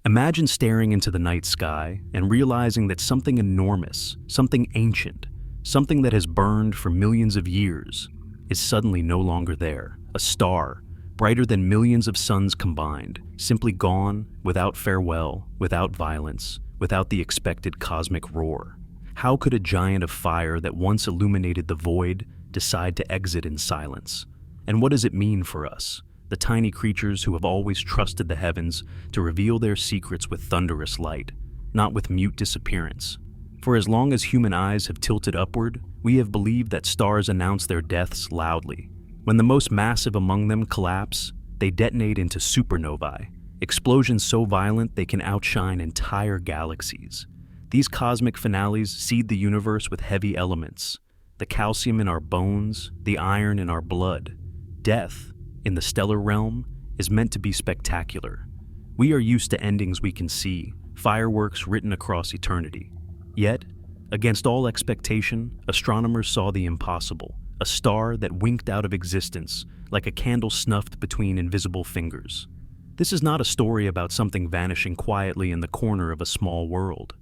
Imagine staring into the night sky and realizing that something enormous, something ancient, something that has burned for millions of years, is suddenly no longer there. A star, brighter than millions of suns combined, simply gone, without farewell, without violence, without the expected cosmic roar. How could a giant of fire that once illuminated the void decide to exit in silence? And what does it mean for us, the tiny creatures who have always trusted the heavens to reveal their secrets with thunderous light, not with mute disappearance? For as long as human eyes have tilted upward, we have believed that stars announce their deaths loudly. When the most massive among them collapse, they detonate into supernovae, explosions so violent they can outshine entire galaxies. These cosmic finales seed the universe with heavy elements, the calcium in our bones, the iron in our blood. Death, in the stellar realm, is meant to be spectacular. We are used to endings we can see, fireworks written across eternity. Yet, against all expectation, astronomers saw the impossible, a star that winked out of existence like a candle snuffed between invisible fingers. This is not a story about something vanishing quietly in the corner of a small world.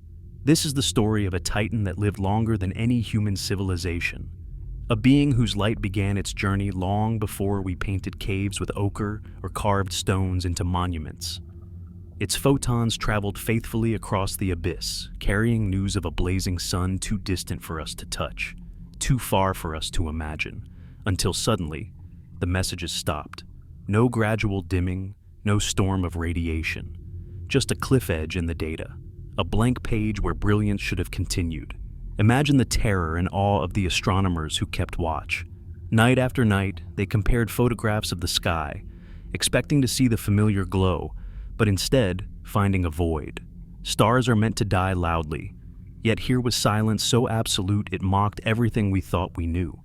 This is the story of a titan that lived longer than any human civilization, a being whose light began its journey long before we painted caves with ochre or carved stones into monuments. Its photons traveled faithfully across the abyss, carrying news of a blazing sun too distant for us to touch, too far for us to imagine, until suddenly, the messages stopped. No gradual dimming, no storm of radiation, just a cliff edge in the data, a blank page where brilliance should have continued. Imagine the terror and awe of the astronomers who kept watch. Night after night, they compared photographs of the sky, expecting to see the familiar glow, but instead finding a void. Stars are meant to die loudly, yet here was silence so absolute it mocked everything we thought we knew.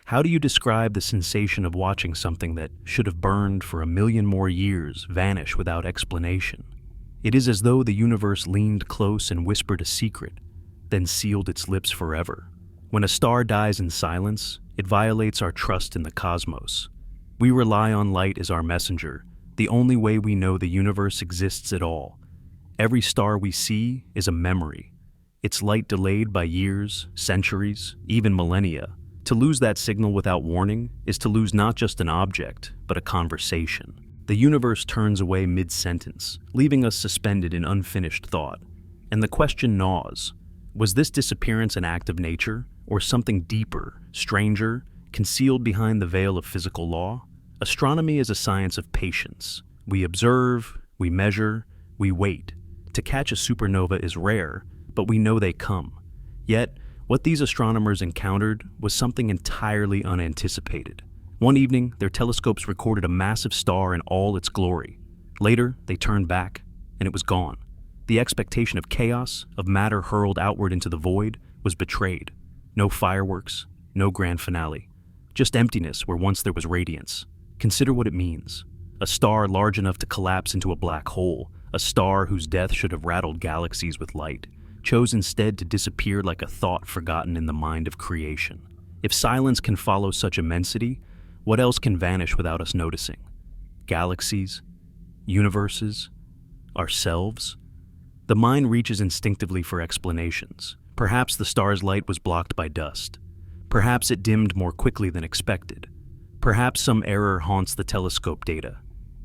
How do you describe the sensation of watching something that should have burned for 1,000,000 more years vanish without explanation? It is as though the universe leaned close and whispered a secret, then sealed its lips forever. When a star dies in silence, it violates our trust in the cosmos. We rely on light as our messenger, the only way we know the universe exists at all. Every star we see is a memory, its light delayed by years, centuries, even millennia. To lose that signal without warning is to lose not just an object, but a conversation. The universe turns away mid-sentence, leaving us suspended in unfinished thought. And the question gnaws: was this disappearance an act of nature, or something deeper, stranger, concealed behind the veil of physical law? Astronomy is a science of patience. We observe, we measure, we wait. To catch a supernova is rare, but we know they come. Yet, what these astronomers encountered was something entirely unanticipated. One evening, their telescopes recorded a massive star in all its glory. Later, they turned back, and it was gone. The expectation of chaos, of matter hurled outward into the void, was betrayed. No fireworks, no grand finale. Just emptiness where once there was radiance. Consider what it means. A star large enough to collapse into a black hole, a star whose death should have rattled galaxies with light, chose instead to disappear like a thought forgotten in the mind of creation. If silence can follow such immensity, what else can vanish without us noticing? Galaxies? Universes? Ourselves? The mind reaches instinctively for explanations. Perhaps the star's light was blocked by dust. Perhaps it dimmed more quickly than expected. Perhaps some error haunts the telescope data.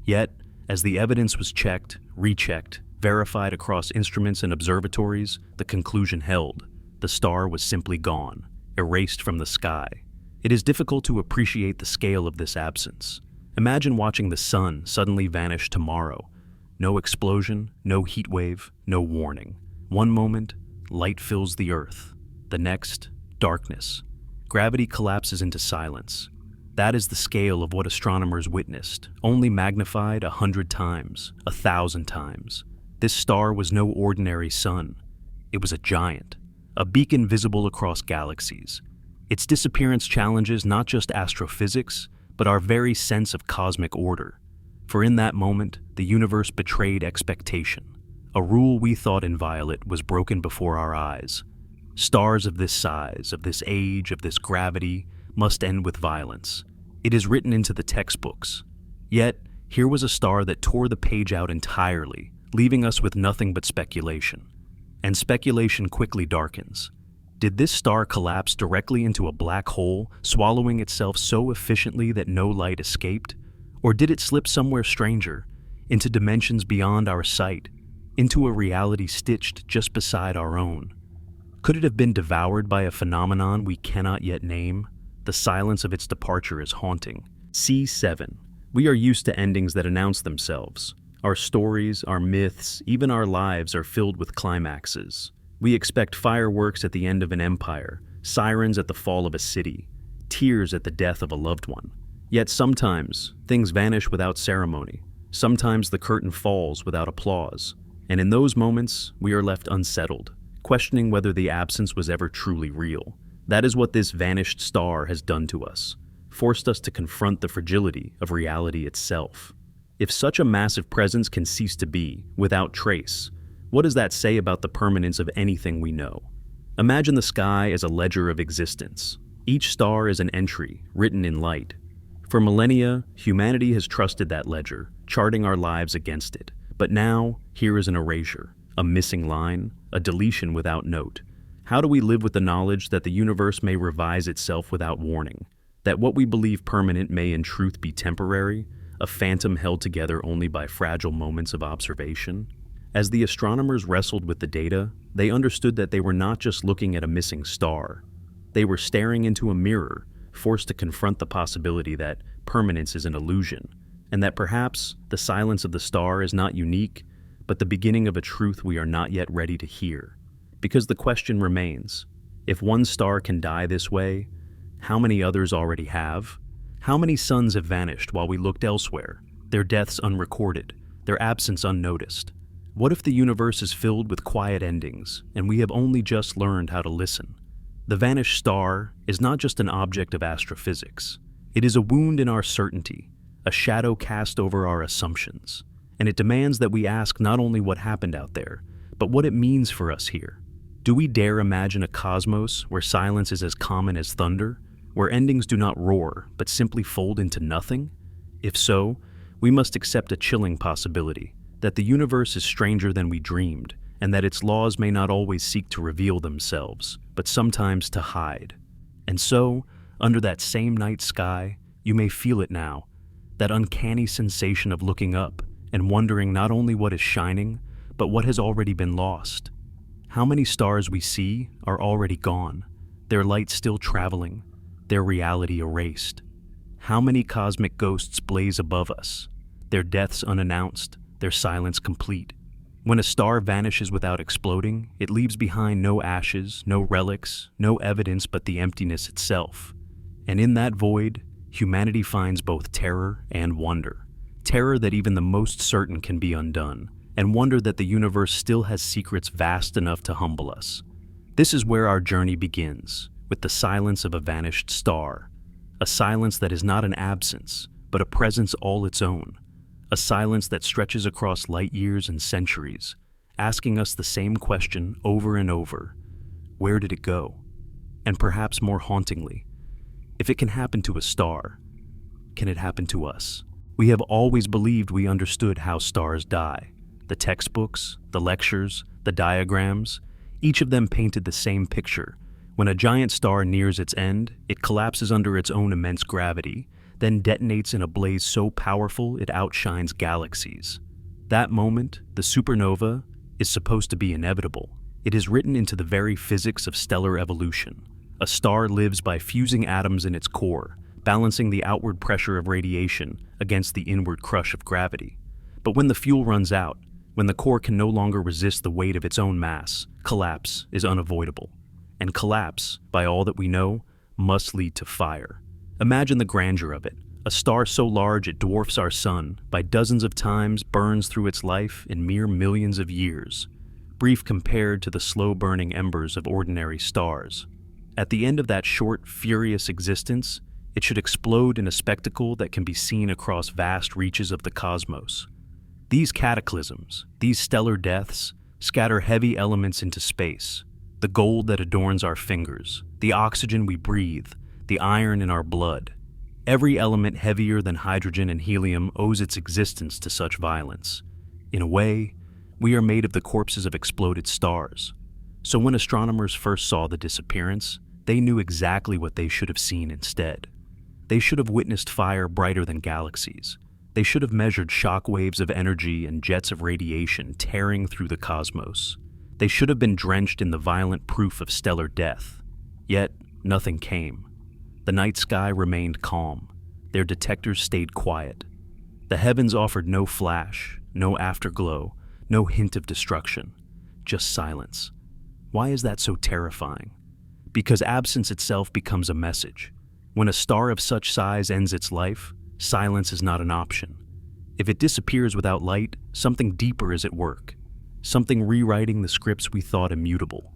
Yet, as the evidence was checked, rechecked, verified across instruments and observatories, the conclusion held. The star was simply gone, erased from the sky. It is difficult to appreciate the scale of this absence. Imagine watching the sun suddenly vanish tomorrow. No explosion, no heat wave, no warning. One moment, light fills the earth. The next, darkness. Gravity collapses into silence. That is the scale of what astronomers witnessed, only magnified 100 times, 1,000 times. This star was no ordinary sun. It was a giant, a beacon visible across galaxies. Its disappearance challenges not just astrophysics, but our very sense of cosmic order. For in that moment, the universe betrayed expectation. A rule we thought inviolate was broken before our eyes. Stars of this size, of this age, of this gravity, must end with violence. It is written into the textbooks. Yet, here was a star that tore the page out entirely, leaving us with nothing but speculation. And speculation quickly darkens. Did this star collapse directly into a black hole, swallowing itself so efficiently that no light escaped? Or did it slip somewhere stranger, into dimensions beyond our sight, into a reality stitched just beside our own? Could it have been devoured by a phenomenon we cannot yet name? The silence of its departure is haunting. C7. We are used to endings that announce themselves. Our stories, our myths, even our lives are filled with climaxes. We expect fireworks at the end of an empire, sirens at the fall of a city, tears at the death of a loved one. Yet sometimes, things vanish without ceremony. Sometimes the curtain falls without applause. And in those moments, we are left unsettled, questioning whether the absence was ever truly real. That is what this vanished star has done to us, forced us to confront the fragility of reality itself. If such a massive presence can cease to be, without trace, what does that say about the permanence of anything we know? Imagine the sky as a ledger of existence. Each star is an entry, written in light. For millennia, humanity has trusted that ledger, charting our lives against it. But now, here is an erasure, a missing line, a deletion without note. How do we live with the knowledge that the universe may revise itself without warning? That what we believe permanent may in truth be temporary, a phantom held together only by fragile moments of observation? As the astronomers wrestled with the data, they understood that they were not just looking at a missing star. They were staring into a mirror, forced to confront the possibility that permanence is an illusion, and that perhaps the silence of the star is not unique, but the beginning of a truth we are not yet ready to hear. Because the question remains, if one star can die this way, how many others already have? How many suns have vanished while we looked elsewhere, their deaths unrecorded, their absence unnoticed? What if the universe is filled with quiet endings, and we have only just learned how to listen? The vanished star is not just an object of astrophysics. It is a wound in our certainty, a shadow cast over our assumptions, and it demands that we ask not only what happened out there, but what it means for us here. Do we dare imagine a cosmos where silence is as common as thunder, where endings do not roar, but simply fold into nothing? If so, we must accept a chilling possibility, that the universe is stranger than we dreamed, and that its laws may not always seek to reveal themselves, but sometimes to hide. And so, under that same night sky, you may feel it now, that uncanny sensation of looking up and wondering not only what is shining, but what has already been lost. How many stars we see are already gone, their light still traveling, their reality erased? How many cosmic ghosts blaze above us, their deaths unannounced, their silence complete? When a star vanishes without exploding, it leaves behind no ashes, no relics, no evidence but the emptiness itself. And in that void, humanity finds both terror and wonder. Terror that even the most certain can be undone, and wonder that the universe still has secrets vast enough to humble us. This is where our journey begins, with the silence of a vanished star. A silence that is not an absence, but a presence all its own. A silence that stretches across light years and centuries, asking us the same question over and over. Where did it go? And perhaps more hauntingly, if it can happen to a star, can it happen to us? We have always believed we understood how stars die. The textbooks, the lectures, the diagrams, each of them painted the same picture. When a giant star nears its end, it collapses under its own immense gravity, then detonates in a blaze so powerful it outshines galaxies. That moment, the supernova, is supposed to be inevitable. It is written into the very physics of stellar evolution. A star lives by fusing atoms in its core, balancing the outward pressure of radiation against the inward crush of gravity. But when the fuel runs out, when the core can no longer resist the weight of its own mass, collapse is unavoidable. And collapse, by all that we know, must lead to fire. Imagine the grandeur of it. A star so large it dwarfs our sun by dozens of times burns through its life in mere millions of years, brief compared to the slow-burning embers of ordinary stars. At the end of that short, furious existence, it should explode in a spectacle that can be seen across vast reaches of the cosmos. These cataclysms, these stellar deaths, scatter heavy elements into space. The gold that adorns our fingers, the oxygen we breathe, the iron in our blood. Every element heavier than hydrogen and helium owes its existence to such violence. In a way, We are made of the corpses of exploded stars. So when astronomers first saw the disappearance, they knew exactly what they should have seen instead. They should have witnessed fire brighter than galaxies. They should have measured shock waves of energy and jets of radiation tearing through the cosmos. They should have been drenched in the violent proof of stellar death. Yet, nothing came. The night sky remained calm. Their detectors stayed quiet. The heavens offered no flash, no afterglow, no hint of destruction. Just silence. Why is that so terrifying? Because absence itself becomes a message. When a star of such size ends its life, silence is not an option. If it disappears without light, something deeper is at work. Something rewriting the scripts we thought immutable.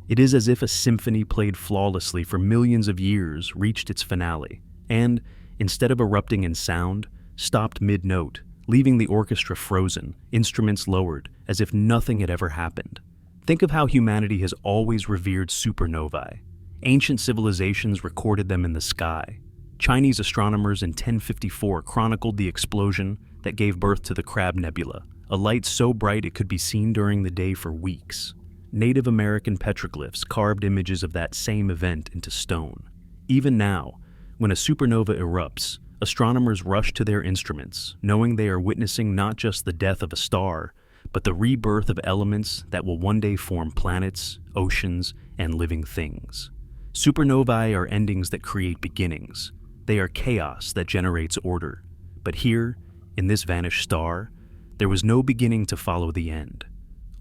It is as if a symphony played flawlessly for millions of years reached its finale, and, instead of erupting in sound, stopped mid-note, leaving the orchestra frozen, instruments lowered, as if nothing had ever happened. Think of how humanity has always revered supernovae. Ancient civilizations recorded them in the sky. Chinese astronomers in 1054 chronicled the explosion that gave birth to the Crab Nebula, a light so bright it could be seen during the day for weeks. Native American petroglyphs carved images of that same event into stone. Even now, when a supernova erupts, astronomers rush to their instruments, knowing they are witnessing not just the death of a star, but the rebirth of elements that will one day form planets, oceans, and living things. Supernovae are endings that create beginnings. They are chaos that generates order. But here, in this vanished star, there was no beginning to follow the end.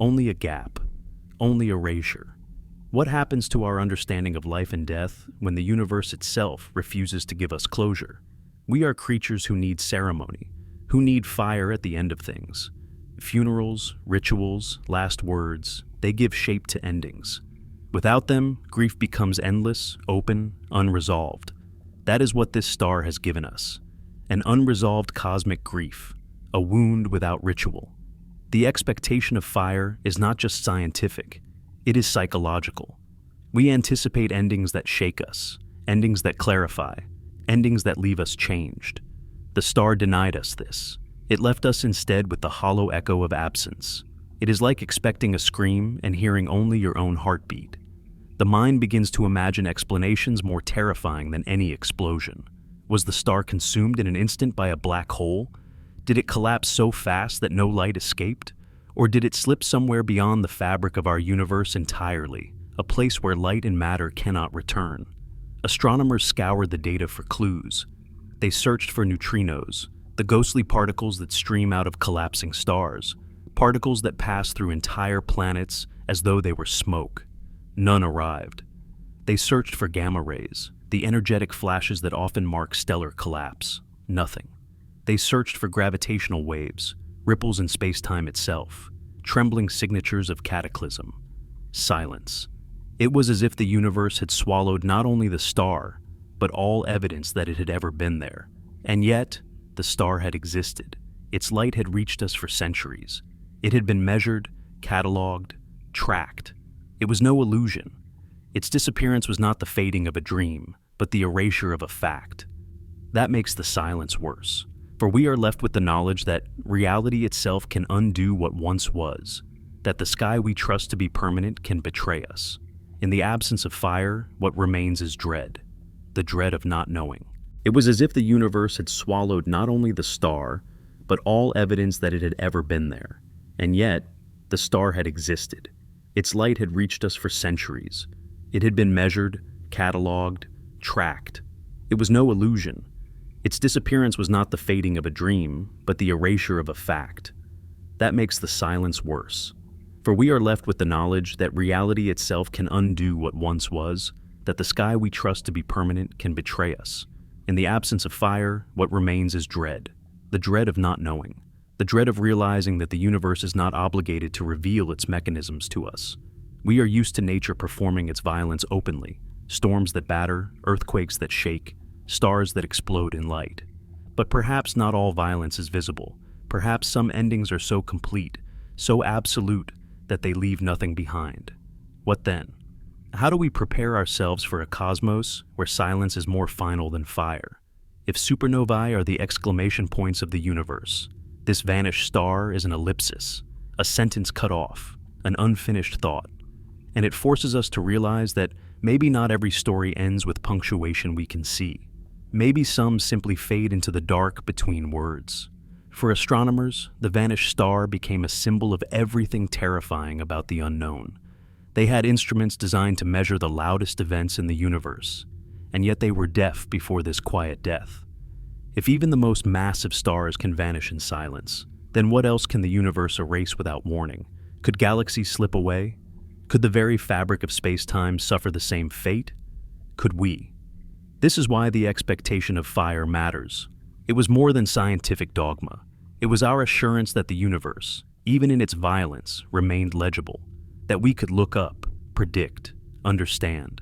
Only a gap. Only erasure. What happens to our understanding of life and death when the universe itself refuses to give us closure? We are creatures who need ceremony, who need fire at the end of things. Funerals, rituals, last words, they give shape to endings. Without them, grief becomes endless, open, unresolved. That is what this star has given us. An unresolved cosmic grief, a wound without ritual. The expectation of fire is not just scientific, it is psychological. We anticipate endings that shake us, endings that clarify, endings that leave us changed. The star denied us this. It left us instead with the hollow echo of absence. It is like expecting a scream and hearing only your own heartbeat. The mind begins to imagine explanations more terrifying than any explosion. Was the star consumed in an instant by a black hole? Did it collapse so fast that no light escaped? Or did it slip somewhere beyond the fabric of our universe entirely, a place where light and matter cannot return? Astronomers scoured the data for clues. They searched for neutrinos, the ghostly particles that stream out of collapsing stars, particles that pass through entire planets as though they were smoke. None arrived. They searched for gamma rays, the energetic flashes that often mark stellar collapse. Nothing. They searched for gravitational waves, ripples in space-time itself, trembling signatures of cataclysm. Silence. It was as if the universe had swallowed not only the star, but all evidence that it had ever been there. And yet, the star had existed. Its light had reached us for centuries. It had been measured, catalogued, tracked. It was no illusion. Its disappearance was not the fading of a dream, but the erasure of a fact. That makes the silence worse, for we are left with the knowledge that reality itself can undo what once was, that the sky we trust to be permanent can betray us. In the absence of fire, what remains is dread, the dread of not knowing. It was as if the universe had swallowed not only the star, but all evidence that it had ever been there. And yet, the star had existed. Its light had reached us for centuries. It had been measured, catalogued, tracked. It was no illusion. Its disappearance was not the fading of a dream, but the erasure of a fact. That makes the silence worse. For we are left with the knowledge that reality itself can undo what once was, that the sky we trust to be permanent can betray us. In the absence of fire, what remains is dread, the dread of not knowing, the dread of realizing that the universe is not obligated to reveal its mechanisms to us. We are used to nature performing its violence openly, storms that batter, earthquakes that shake, stars that explode in light. But perhaps not all violence is visible. Perhaps some endings are so complete, so absolute, that they leave nothing behind. What then? How do we prepare ourselves for a cosmos where silence is more final than fire? If supernovae are the exclamation points of the universe, this vanished star is an ellipsis, a sentence cut off, an unfinished thought. And it forces us to realize that maybe not every story ends with punctuation we can see. Maybe some simply fade into the dark between words. For astronomers, the vanished star became a symbol of everything terrifying about the unknown. They had instruments designed to measure the loudest events in the universe, and yet they were deaf before this quiet death. If even the most massive stars can vanish in silence, then what else can the universe erase without warning? Could galaxies slip away? Could the very fabric of space-time suffer the same fate? Could we? This is why the expectation of fire matters. It was more than scientific dogma. It was our assurance that the universe, even in its violence, remained legible, that we could look up, predict, understand.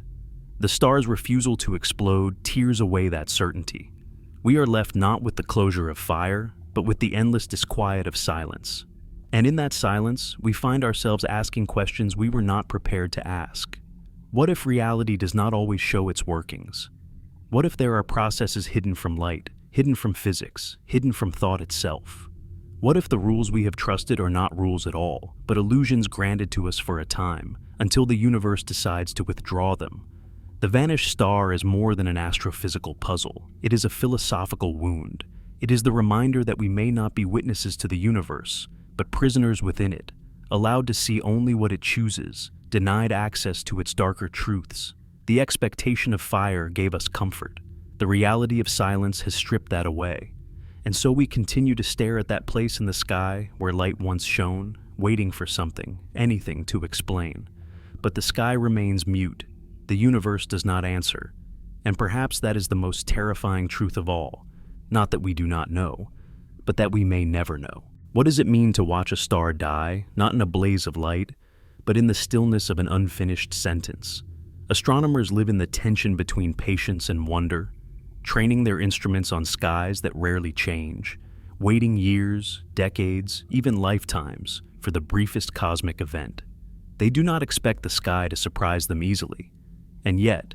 The star's refusal to explode tears away that certainty. We are left not with the closure of fire, but with the endless disquiet of silence. And in that silence, we find ourselves asking questions we were not prepared to ask. What if reality does not always show its workings? What if there are processes hidden from light, hidden from physics, hidden from thought itself? What if the rules we have trusted are not rules at all, but illusions granted to us for a time, until the universe decides to withdraw them? The vanished star is more than an astrophysical puzzle. It is a philosophical wound. It is the reminder that we may not be witnesses to the universe, but prisoners within it, allowed to see only what it chooses, denied access to its darker truths. The expectation of fire gave us comfort. The reality of silence has stripped that away. And so we continue to stare at that place in the sky where light once shone, waiting for something, anything to explain. But the sky remains mute. The universe does not answer. And perhaps that is the most terrifying truth of all. Not that we do not know, but that we may never know. What does it mean to watch a star die, not in a blaze of light, but in the stillness of an unfinished sentence? Astronomers live in the tension between patience and wonder, training their instruments on skies that rarely change, waiting years, decades, even lifetimes for the briefest cosmic event. They do not expect the sky to surprise them easily. And yet,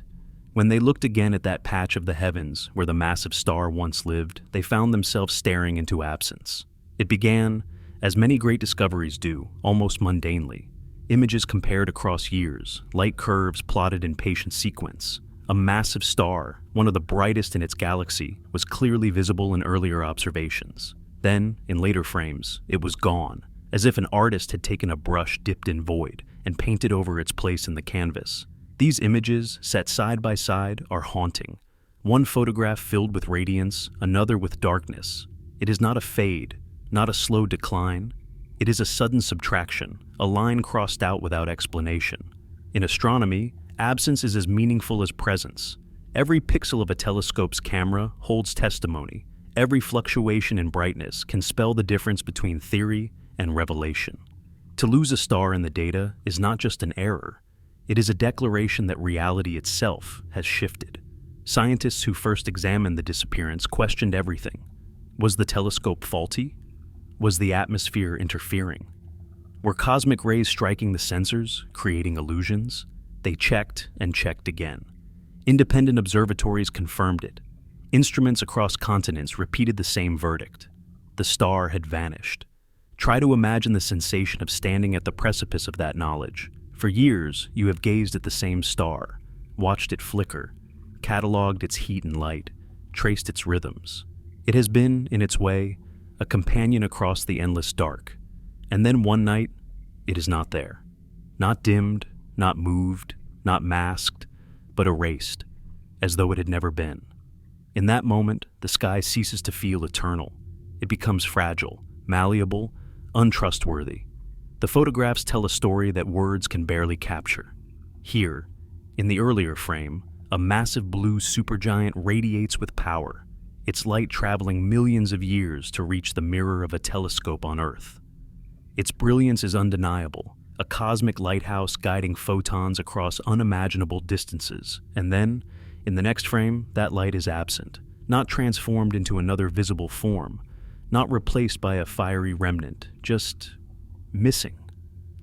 when they looked again at that patch of the heavens where the massive star once lived, they found themselves staring into absence. It began, as many great discoveries do, almost mundanely. Images compared across years, light curves plotted in patient sequence. A massive star, one of the brightest in its galaxy, was clearly visible in earlier observations. Then, in later frames, it was gone, as if an artist had taken a brush dipped in void and painted over its place in the canvas. These images, set side by side, are haunting. One photograph filled with radiance, another with darkness. It is not a fade, not a slow decline. It is a sudden subtraction, a line crossed out without explanation. In astronomy, absence is as meaningful as presence. Every pixel of a telescope's camera holds testimony. Every fluctuation in brightness can spell the difference between theory and revelation. To lose a star in the data is not just an error. It is a declaration that reality itself has shifted. Scientists who first examined the disappearance questioned everything. Was the telescope faulty? Was the atmosphere interfering? Were cosmic rays striking the sensors, creating illusions? They checked and checked again. Independent observatories confirmed it. Instruments across continents repeated the same verdict. The star had vanished. Try to imagine the sensation of standing at the precipice of that knowledge. For years, you have gazed at the same star, watched it flicker, cataloged its heat and light, traced its rhythms. It has been, in its way, a companion across the endless dark. And then one night, it is not there. Not dimmed, not moved, not masked, but erased, as though it had never been. In that moment, the sky ceases to feel eternal. It becomes fragile, malleable, untrustworthy. The photographs tell a story that words can barely capture. Here, in the earlier frame, a massive blue supergiant radiates with power, its light traveling millions of years to reach the mirror of a telescope on Earth. Its brilliance is undeniable, a cosmic lighthouse guiding photons across unimaginable distances. And then, in the next frame, that light is absent, not transformed into another visible form, not replaced by a fiery remnant, just missing,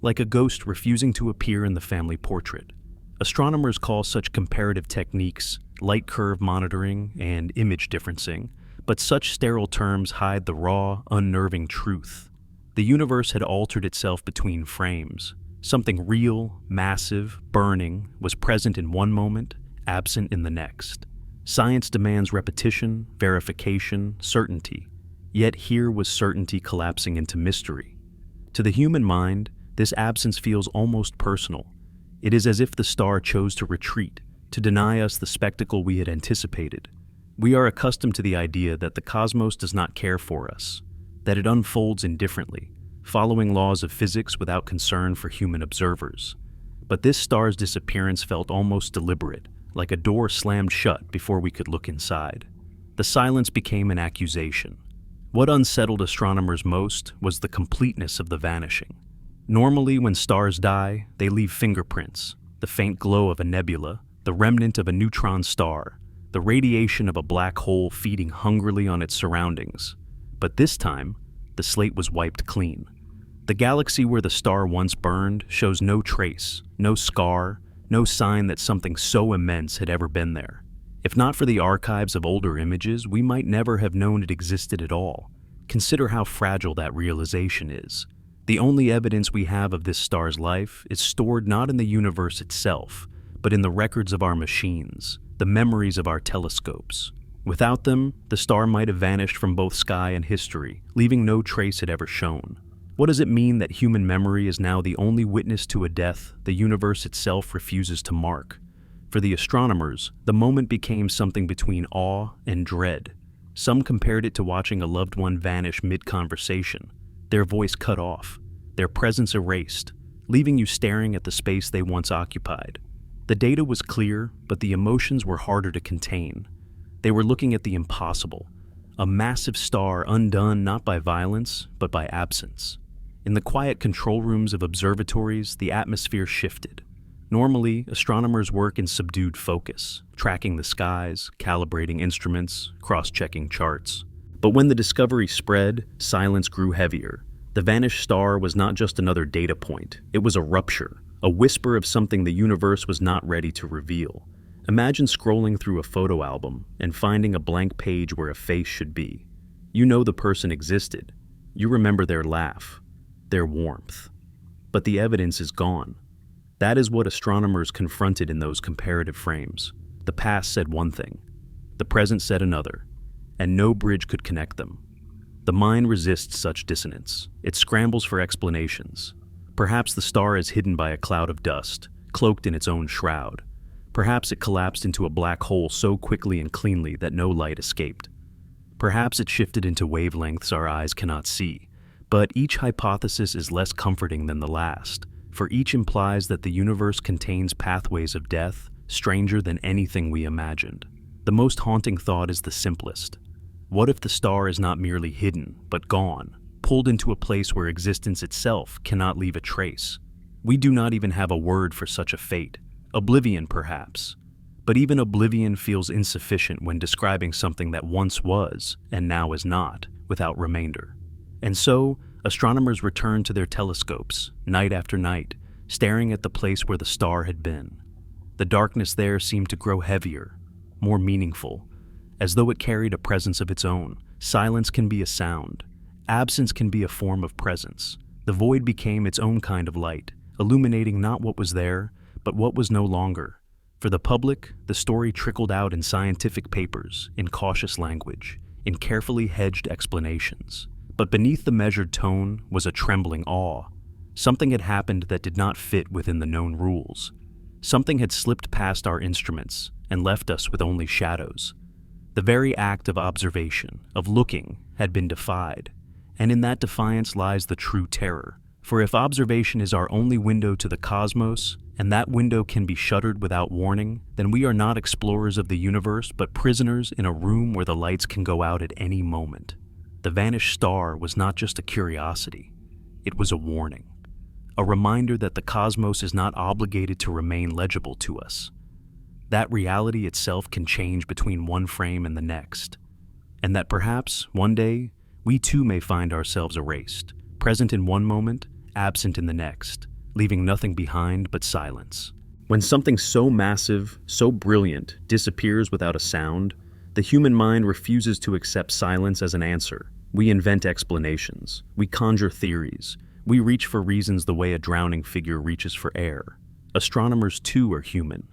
like a ghost refusing to appear in the family portrait. Astronomers call such comparative techniques light curve monitoring and image differencing, but such sterile terms hide the raw, unnerving truth. The universe had altered itself between frames. Something real, massive, burning, was present in one moment, absent in the next. Science demands repetition, verification, certainty. Yet here was certainty collapsing into mystery. To the human mind, this absence feels almost personal. It is as if the star chose to retreat, to deny us the spectacle we had anticipated. We are accustomed to the idea that the cosmos does not care for us, that it unfolds indifferently, following laws of physics without concern for human observers. But this star's disappearance felt almost deliberate, like a door slammed shut before we could look inside. The silence became an accusation. What unsettled astronomers most was the completeness of the vanishing. Normally, when stars die, they leave fingerprints, the faint glow of a nebula, the remnant of a neutron star, the radiation of a black hole feeding hungrily on its surroundings. But this time, the slate was wiped clean. The galaxy where the star once burned shows no trace, no scar, no sign that something so immense had ever been there. If not for the archives of older images, we might never have known it existed at all. Consider how fragile that realization is. The only evidence we have of this star's life is stored not in the universe itself, but in the records of our machines, the memories of our telescopes. Without them, the star might have vanished from both sky and history, leaving no trace it ever shown. What does it mean that human memory is now the only witness to a death the universe itself refuses to mark? For the astronomers, the moment became something between awe and dread. Some compared it to watching a loved one vanish mid-conversation, their voice cut off, their presence erased, leaving you staring at the space they once occupied. The data was clear, but the emotions were harder to contain. They were looking at the impossible, a massive star undone not by violence, but by absence. In the quiet control rooms of observatories, the atmosphere shifted. Normally, astronomers work in subdued focus, tracking the skies, calibrating instruments, cross-checking charts. But when the discovery spread, silence grew heavier. The vanished star was not just another data point, it was a rupture, a whisper of something the universe was not ready to reveal. Imagine scrolling through a photo album and finding a blank page where a face should be. You know the person existed. You remember their laugh, their warmth. But the evidence is gone. That is what astronomers confronted in those comparative frames. The past said one thing, the present said another, and no bridge could connect them. The mind resists such dissonance. It scrambles for explanations. Perhaps the star is hidden by a cloud of dust, cloaked in its own shroud. Perhaps it collapsed into a black hole so quickly and cleanly that no light escaped. Perhaps it shifted into wavelengths our eyes cannot see. But each hypothesis is less comforting than the last, for each implies that the universe contains pathways of death stranger than anything we imagined. The most haunting thought is the simplest. What if the star is not merely hidden, but gone, pulled into a place where existence itself cannot leave a trace? We do not even have a word for such a fate. Oblivion, perhaps. But even oblivion feels insufficient when describing something that once was, and now is not, without remainder. And so, astronomers return to their telescopes, night after night, staring at the place where the star had been. The darkness there seemed to grow heavier, more meaningful, as though it carried a presence of its own. Silence can be a sound. Absence can be a form of presence. The void became its own kind of light, illuminating not what was there, but what was no longer. For the public, the story trickled out in scientific papers, in cautious language, in carefully hedged explanations. But beneath the measured tone was a trembling awe. Something had happened that did not fit within the known rules. Something had slipped past our instruments and left us with only shadows. The very act of observation, of looking, had been defied. And in that defiance lies the true terror. For if observation is our only window to the cosmos, and that window can be shuttered without warning, then we are not explorers of the universe, but prisoners in a room where the lights can go out at any moment. The vanished star was not just a curiosity, it was a warning. A reminder that the cosmos is not obligated to remain legible to us. That reality itself can change between one frame and the next. And that perhaps, one day, we too may find ourselves erased, present in one moment, absent in the next, leaving nothing behind but silence. When something so massive, so brilliant, disappears without a sound, the human mind refuses to accept silence as an answer. We invent explanations. We conjure theories. We reach for reasons the way a drowning figure reaches for air. Astronomers, too, are human.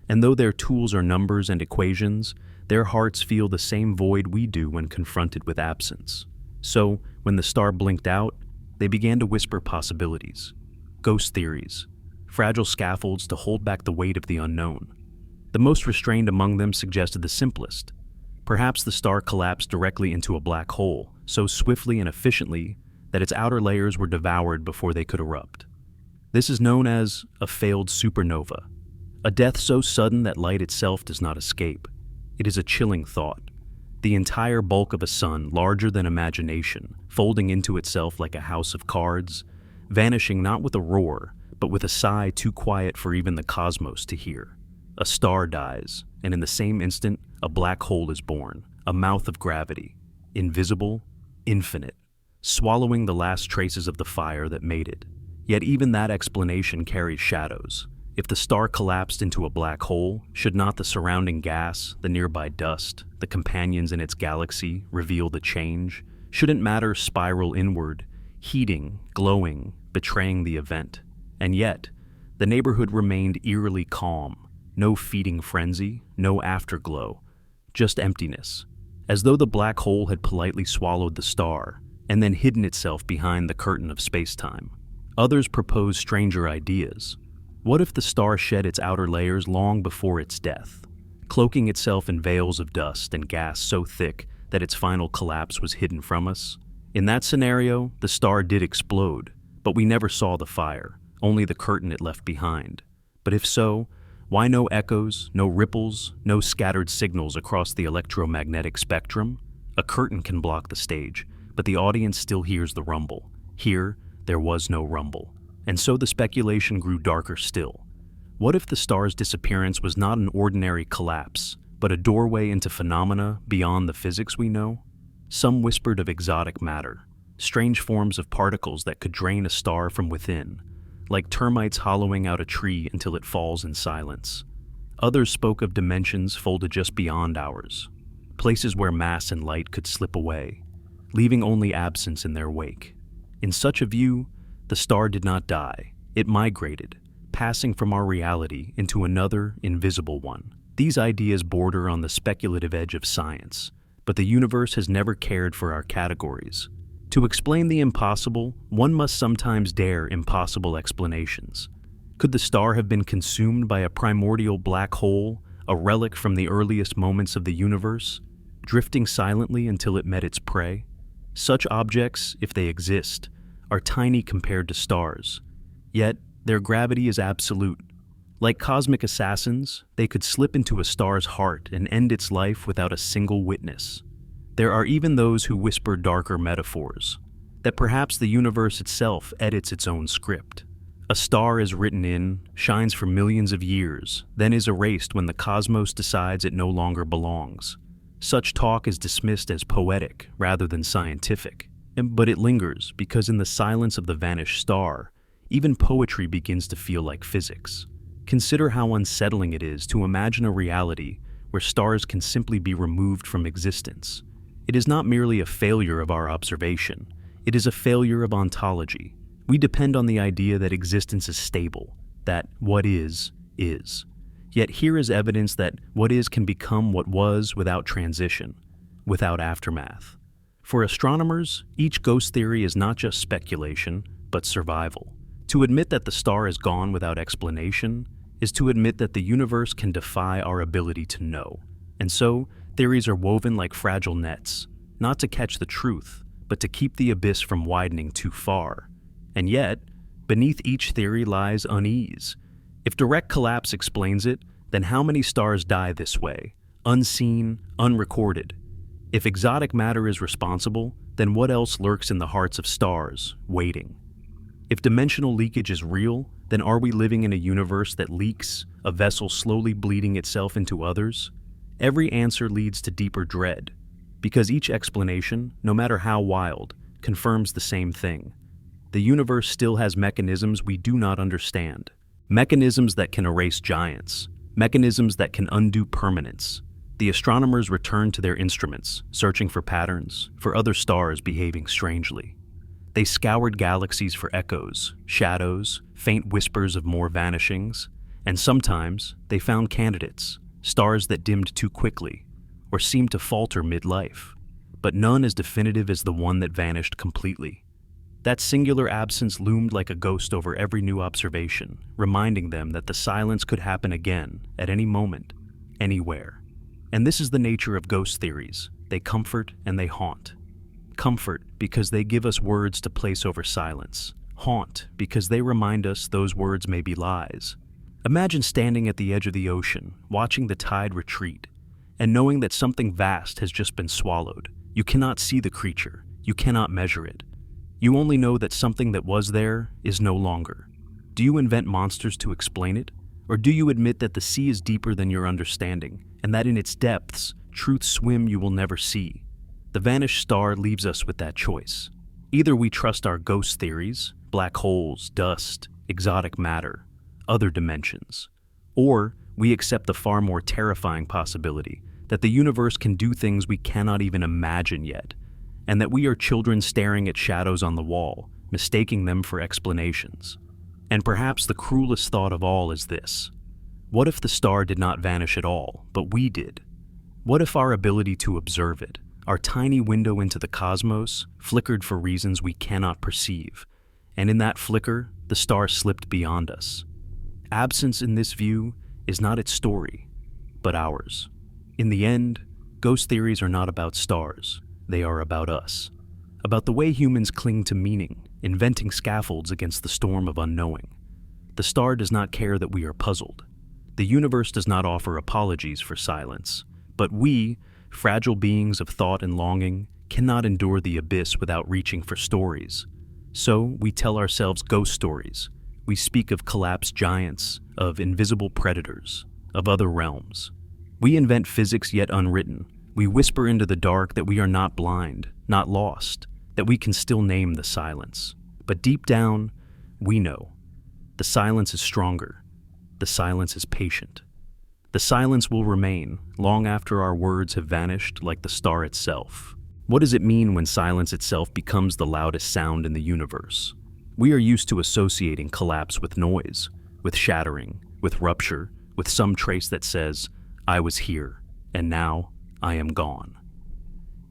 And though their tools are numbers and equations, their hearts feel the same void we do when confronted with absence. So, when the star blinked out, they began to whisper possibilities, ghost theories, fragile scaffolds to hold back the weight of the unknown. The most restrained among them suggested the simplest. Perhaps the star collapsed directly into a black hole, so swiftly and efficiently that its outer layers were devoured before they could erupt. This is known as a failed supernova, a death so sudden that light itself does not escape. It is a chilling thought. The entire bulk of a sun, larger than imagination, folding into itself like a house of cards, vanishing not with a roar, but with a sigh too quiet for even the cosmos to hear. A star dies, and in the same instant, a black hole is born, a mouth of gravity, invisible, infinite, swallowing the last traces of the fire that made it. Yet even that explanation carries shadows. If the star collapsed into a black hole, should not the surrounding gas, the nearby dust, the companions in its galaxy reveal the change? Shouldn't matter spiral inward, heating, glowing, betraying the event? And yet, the neighborhood remained eerily calm. No feeding frenzy, no afterglow, just emptiness, as though the black hole had politely swallowed the star and then hidden itself behind the curtain of space-time. Others propose stranger ideas. What if the star shed its outer layers long before its death, cloaking itself in veils of dust and gas so thick that its final collapse was hidden from us? In that scenario, the star did explode, but we never saw the fire, only the curtain it left behind. But if so, why no echoes, no ripples, no scattered signals across the electromagnetic spectrum? A curtain can block the stage, but the audience still hears the rumble. Here, there was no rumble. And so the speculation grew darker still. What if the star's disappearance was not an ordinary collapse, but a doorway into phenomena beyond the physics we know? Some whispered of exotic matter, strange forms of particles that could drain a star from within, like termites hollowing out a tree until it falls in silence. Others spoke of dimensions folded just beyond ours, places where mass and light could slip away, leaving only absence in their wake. In such a view, the star did not die. It migrated, passing from our reality into another, invisible one. These ideas border on the speculative edge of science, but the universe has never cared for our categories. To explain the impossible, one must sometimes dare impossible explanations. Could the star have been consumed by a primordial black hole, a relic from the earliest moments of the universe, drifting silently until it met its prey? Such objects, if they exist, are tiny compared to stars, yet their gravity is absolute. Like cosmic assassins, they could slip into a star's heart and end its life without a single witness. There are even those who whisper darker metaphors, that perhaps the universe itself edits its own script. A star is written in, shines for millions of years, then is erased when the cosmos decides it no longer belongs. Such talk is dismissed as poetic rather than scientific. But it lingers because in the silence of the vanished star, even poetry begins to feel like physics. Consider how unsettling it is to imagine a reality where stars can simply be removed from existence. It is not merely a failure of our observation, it is a failure of ontology. We depend on the idea that existence is stable, that what is, is. Yet here is evidence that what is can become what was without transition, without aftermath. For astronomers, each ghost theory is not just speculation, but survival. To admit that the star is gone without explanation is to admit that the universe can defy our ability to know. And so, theories are woven like fragile nets, not to catch the truth, but to keep the abyss from widening too far. And yet, beneath each theory lies unease. If direct collapse explains it, then how many stars die this way, unseen, unrecorded? If exotic matter is responsible, then what else lurks in the hearts of stars, waiting? If dimensional leakage is real, then are we living in a universe that leaks, a vessel slowly bleeding itself into others? Every answer leads to deeper dread, because each explanation, no matter how wild, confirms the same thing. The universe still has mechanisms we do not understand. Mechanisms that can erase giants. Mechanisms that can undo permanence. The astronomers returned to their instruments, searching for patterns, for other stars behaving strangely. They scoured galaxies for echoes, shadows, faint whispers of more vanishings, and sometimes they found candidates, stars that dimmed too quickly, or seemed to falter mid-life, but none as definitive as the one that vanished completely. That singular absence loomed like a ghost over every new observation, reminding them that the silence could happen again, at any moment, anywhere. And this is the nature of ghost theories. They comfort and they haunt. Comfort because they give us words to place over silence. Haunt because they remind us those words may be lies. Imagine standing at the edge of the ocean, watching the tide retreat, and knowing that something vast has just been swallowed. You cannot see the creature. You cannot measure it. You only know that something that was there is no longer. Do you invent monsters to explain it? Or do you admit that the sea is deeper than your understanding, and that in its depths, truths swim you will never see? The vanished star leaves us with that choice. Either we trust our ghost theories, black holes, dust, exotic matter, other dimensions, or we accept the far more terrifying possibility that the universe can do things we cannot even imagine yet, and that we are children staring at shadows on the wall, mistaking them for explanations. And perhaps the cruelest thought of all is this: what if the star did not vanish at all, but we did? What if our ability to observe it, our tiny window into the cosmos, flickered for reasons we cannot perceive, and in that flicker, the star slipped beyond us? Absence in this view is not its story, but ours. In the end, ghost theories are not about stars. They are about us, about the way humans cling to meaning, inventing scaffolds against the storm of unknowing. The star does not care that we are puzzled. The universe does not offer apologies for silence. But we, fragile beings of thought and longing, cannot endure the abyss without reaching for stories. So we tell ourselves ghost stories. We speak of collapsed giants, of invisible predators, of other realms. We invent physics yet unwritten. We whisper into the dark that we are not blind, not lost, that we can still name the silence. But deep down, we know. The silence is stronger. The silence is patient. The silence will remain long after our words have vanished, like the star itself. What does it mean when silence itself becomes the loudest sound in the universe? We are used to associating collapse with noise, with shattering, with rupture, with some trace that says, "I was here, and now I am gone."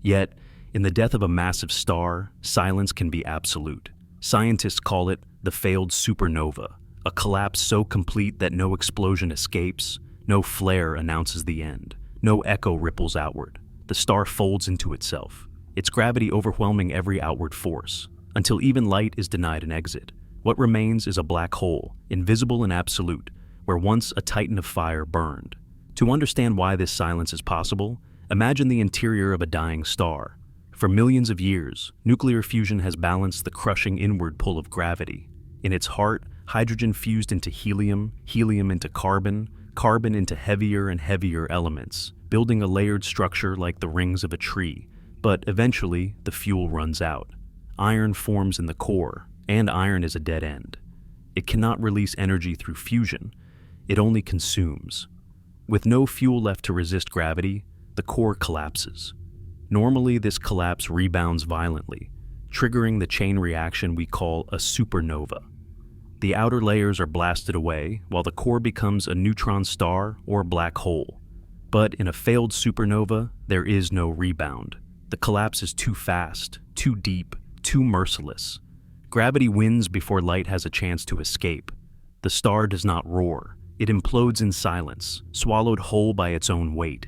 Yet, in the death of a massive star, silence can be absolute. Scientists call it the failed supernova, a collapse so complete that no explosion escapes, no flare announces the end, no echo ripples outward. The star folds into itself, its gravity overwhelming every outward force, until even light is denied an exit. What remains is a black hole, invisible and absolute, where once a titan of fire burned. To understand why this silence is possible, imagine the interior of a dying star. For millions of years, nuclear fusion has balanced the crushing inward pull of gravity. In its heart, hydrogen fused into helium, helium into carbon, carbon into heavier and heavier elements, building a layered structure like the rings of a tree. But eventually, the fuel runs out. Iron forms in the core, and iron is a dead end. It cannot release energy through fusion. It only consumes. With no fuel left to resist gravity, the core collapses. Normally, this collapse rebounds violently, triggering the chain reaction we call a supernova. The outer layers are blasted away, while the core becomes a neutron star or black hole. But in a failed supernova, there is no rebound. The collapse is too fast, too deep, too merciless. Gravity wins before light has a chance to escape. The star does not roar. It implodes in silence, swallowed whole by its own weight.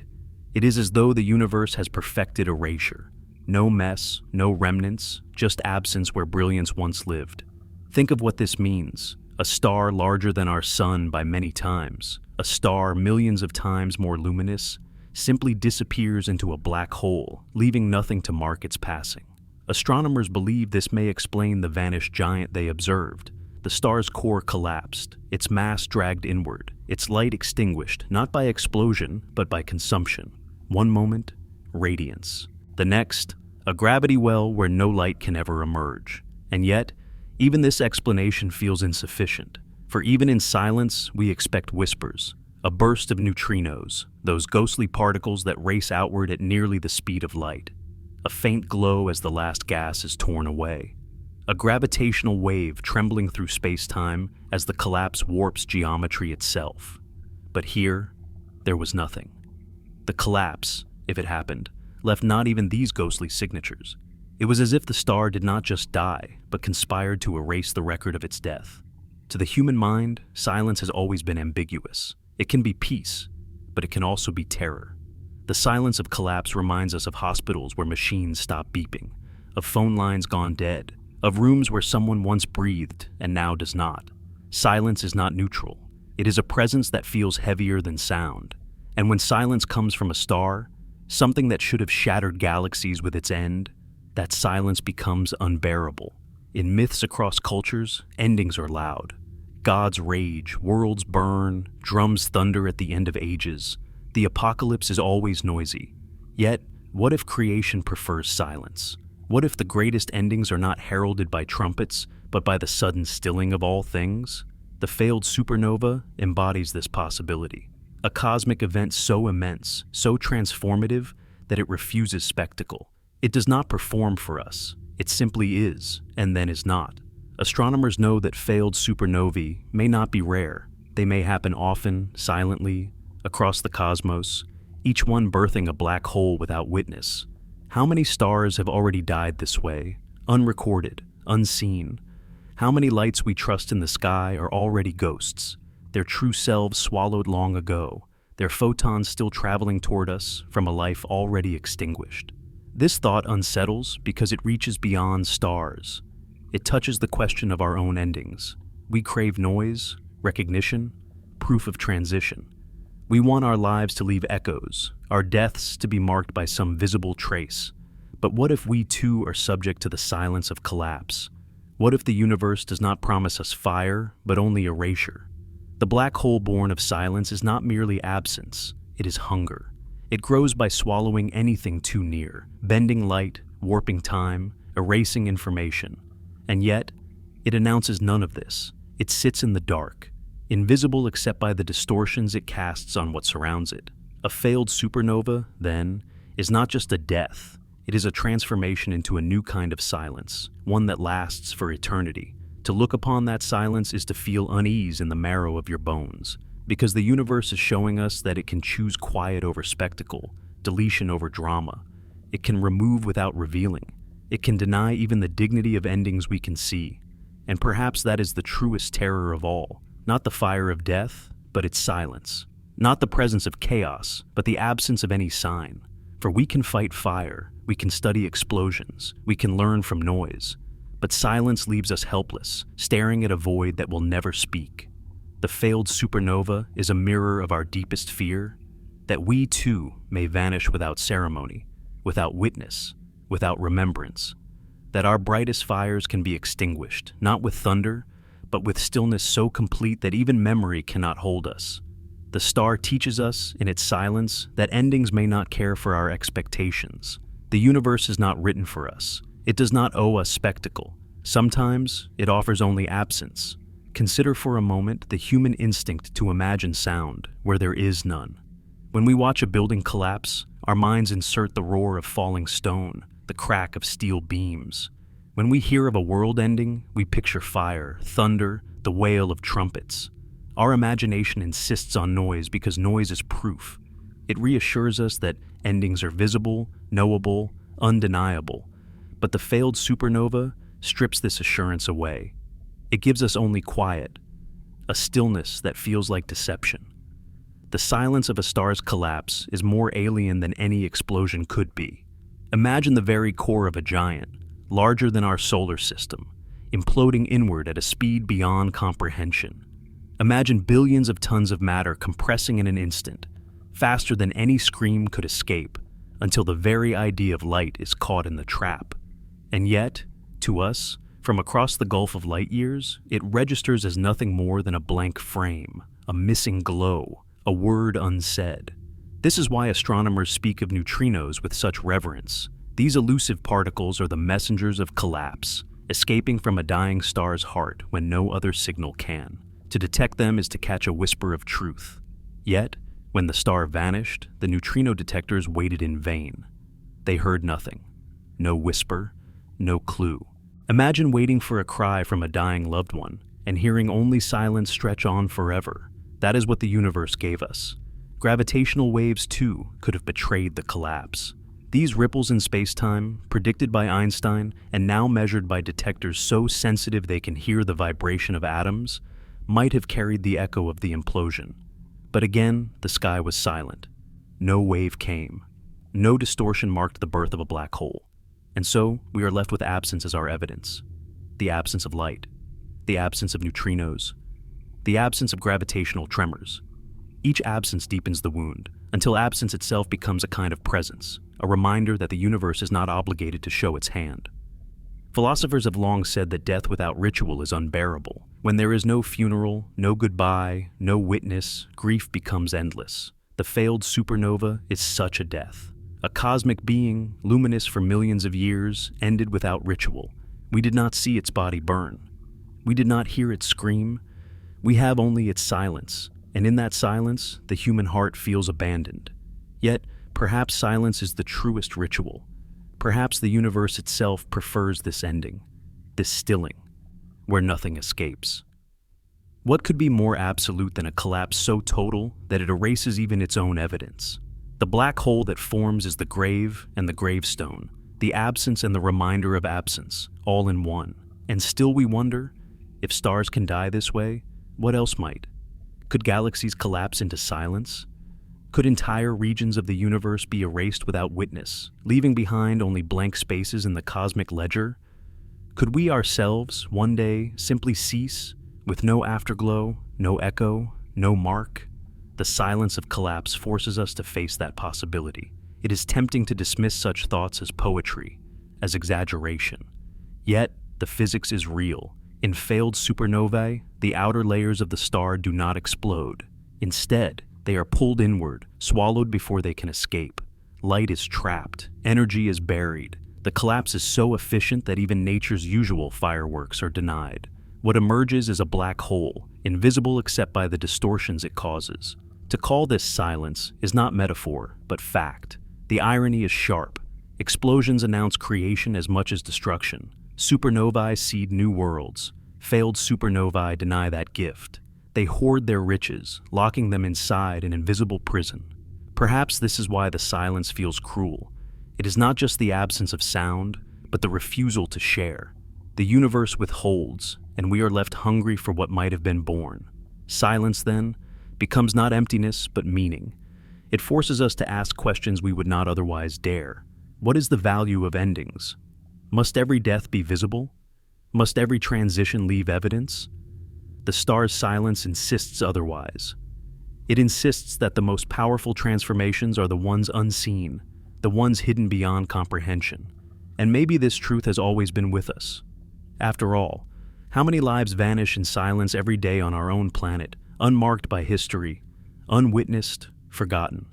It is as though the universe has perfected erasure. No mess, no remnants, just absence where brilliance once lived. Think of what this means. A star larger than our sun by many times, a star millions of times more luminous, simply disappears into a black hole, leaving nothing to mark its passing. Astronomers believe this may explain the vanished giant they observed. The star's core collapsed, its mass dragged inward, its light extinguished, not by explosion, but by consumption. One moment, radiance. The next, a gravity well where no light can ever emerge. And yet, even this explanation feels insufficient, for even in silence, we expect whispers, A burst of neutrinos, those ghostly particles that race outward at nearly the speed of light. A faint glow as the last gas is torn away. A gravitational wave trembling through space-time as the collapse warps geometry itself. But here, there was nothing. The collapse, if it happened, left not even these ghostly signatures. It was as if the star did not just die, but conspired to erase the record of its death. To the human mind, silence has always been ambiguous. It can be peace, but it can also be terror. The silence of collapse reminds us of hospitals where machines stop beeping, of phone lines gone dead, of rooms where someone once breathed and now does not. Silence is not neutral. It is a presence that feels heavier than sound. And when silence comes from a star, something that should have shattered galaxies with its end, that silence becomes unbearable. In myths across cultures, endings are loud. Gods rage, worlds burn, drums thunder at the end of ages. The apocalypse is always noisy. Yet, what if creation prefers silence? What if the greatest endings are not heralded by trumpets, but by the sudden stilling of all things? The failed supernova embodies this possibility. A cosmic event so immense, so transformative, that it refuses spectacle. It does not perform for us. It simply is, and then is not. Astronomers know that failed supernovae may not be rare. They may happen often, silently, across the cosmos, each one birthing a black hole without witness. How many stars have already died this way, unrecorded, unseen? How many lights we trust in the sky are already ghosts, their true selves swallowed long ago, their photons still traveling toward us from a life already extinguished? This thought unsettles because it reaches beyond stars. It touches the question of our own endings. We crave noise, recognition, proof of transition. We want our lives to leave echoes, our deaths to be marked by some visible trace. But what if we too are subject to the silence of collapse? What if the universe does not promise us fire, but only erasure? The black hole born of silence is not merely absence, it is hunger. It grows by swallowing anything too near, bending light, warping time, erasing information. And yet, it announces none of this. It sits in the dark, invisible except by the distortions it casts on what surrounds it. A failed supernova, then, is not just a death. It is a transformation into a new kind of silence, one that lasts for eternity. To look upon that silence is to feel unease in the marrow of your bones, because the universe is showing us that it can choose quiet over spectacle, deletion over drama. It can remove without revealing. It can deny even the dignity of endings we can see. And perhaps that is the truest terror of all. Not the fire of death, but its silence. Not the presence of chaos, but the absence of any sign. For we can fight fire, we can study explosions, we can learn from noise. But silence leaves us helpless, staring at a void that will never speak. The failed supernova is a mirror of our deepest fear, that we too may vanish without ceremony, without witness, without remembrance, that our brightest fires can be extinguished, not with thunder, but with stillness so complete that even memory cannot hold us. The star teaches us, in its silence, that endings may not care for our expectations. The universe is not written for us. It does not owe us spectacle. Sometimes, it offers only absence. Consider for a moment the human instinct to imagine sound where there is none. When we watch a building collapse, our minds insert the roar of falling stone, the crack of steel beams. When we hear of a world ending, we picture fire, thunder, the wail of trumpets. Our imagination insists on noise because noise is proof. It reassures us that endings are visible, knowable, undeniable. But the failed supernova strips this assurance away. It gives us only quiet, a stillness that feels like deception. The silence of a star's collapse is more alien than any explosion could be. Imagine the very core of a giant, larger than our solar system, imploding inward at a speed beyond comprehension. Imagine billions of tons of matter compressing in an instant, faster than any scream could escape, until the very idea of light is caught in the trap. And yet, to us, from across the gulf of light years, it registers as nothing more than a blank frame, a missing glow, a word unsaid. This is why astronomers speak of neutrinos with such reverence. These elusive particles are the messengers of collapse, escaping from a dying star's heart when no other signal can. To detect them is to catch a whisper of truth. Yet, when the star vanished, the neutrino detectors waited in vain. They heard nothing. No whisper, no clue. Imagine waiting for a cry from a dying loved one and hearing only silence stretch on forever. That is what the universe gave us. Gravitational waves, too, could have betrayed the collapse. These ripples in space-time, predicted by Einstein and now measured by detectors so sensitive they can hear the vibration of atoms, might have carried the echo of the implosion. But again, the sky was silent. No wave came. No distortion marked the birth of a black hole. And so, we are left with absence as our evidence. The absence of light. The absence of neutrinos. The absence of gravitational tremors. Each absence deepens the wound, until absence itself becomes a kind of presence, a reminder that the universe is not obligated to show its hand. Philosophers have long said that death without ritual is unbearable. When there is no funeral, no goodbye, no witness, grief becomes endless. The failed supernova is such a death. A cosmic being, luminous for millions of years, ended without ritual. We did not see its body burn. We did not hear it scream. We have only its silence, and in that silence, the human heart feels abandoned. Yet, perhaps silence is the truest ritual. Perhaps the universe itself prefers this ending, this stilling, where nothing escapes. What could be more absolute than a collapse so total that it erases even its own evidence? The black hole that forms is the grave and the gravestone, the absence and the reminder of absence, all in one. And still we wonder, if stars can die this way, what else might? Could galaxies collapse into silence? Could entire regions of the universe be erased without witness, leaving behind only blank spaces in the cosmic ledger? Could we ourselves, one day, simply cease, with no afterglow, no echo, no mark? The silence of collapse forces us to face that possibility. It is tempting to dismiss such thoughts as poetry, as exaggeration. Yet, the physics is real. In failed supernovae, the outer layers of the star do not explode. Instead, they are pulled inward, swallowed before they can escape. Light is trapped, energy is buried. The collapse is so efficient that even nature's usual fireworks are denied. What emerges is a black hole, invisible except by the distortions it causes. To call this silence is not metaphor, but fact. The irony is sharp. Explosions announce creation as much as destruction. Supernovae seed new worlds. Failed supernovae deny that gift. They hoard their riches, locking them inside an invisible prison. Perhaps this is why the silence feels cruel. It is not just the absence of sound, but the refusal to share. The universe withholds, and we are left hungry for what might have been born. Silence, then, becomes not emptiness, but meaning. It forces us to ask questions we would not otherwise dare. What is the value of endings? Must every death be visible? Must every transition leave evidence? The star's silence insists otherwise. It insists that the most powerful transformations are the ones unseen, the ones hidden beyond comprehension. And maybe this truth has always been with us. After all, how many lives vanish in silence every day on our own planet, unmarked by history, unwitnessed, forgotten?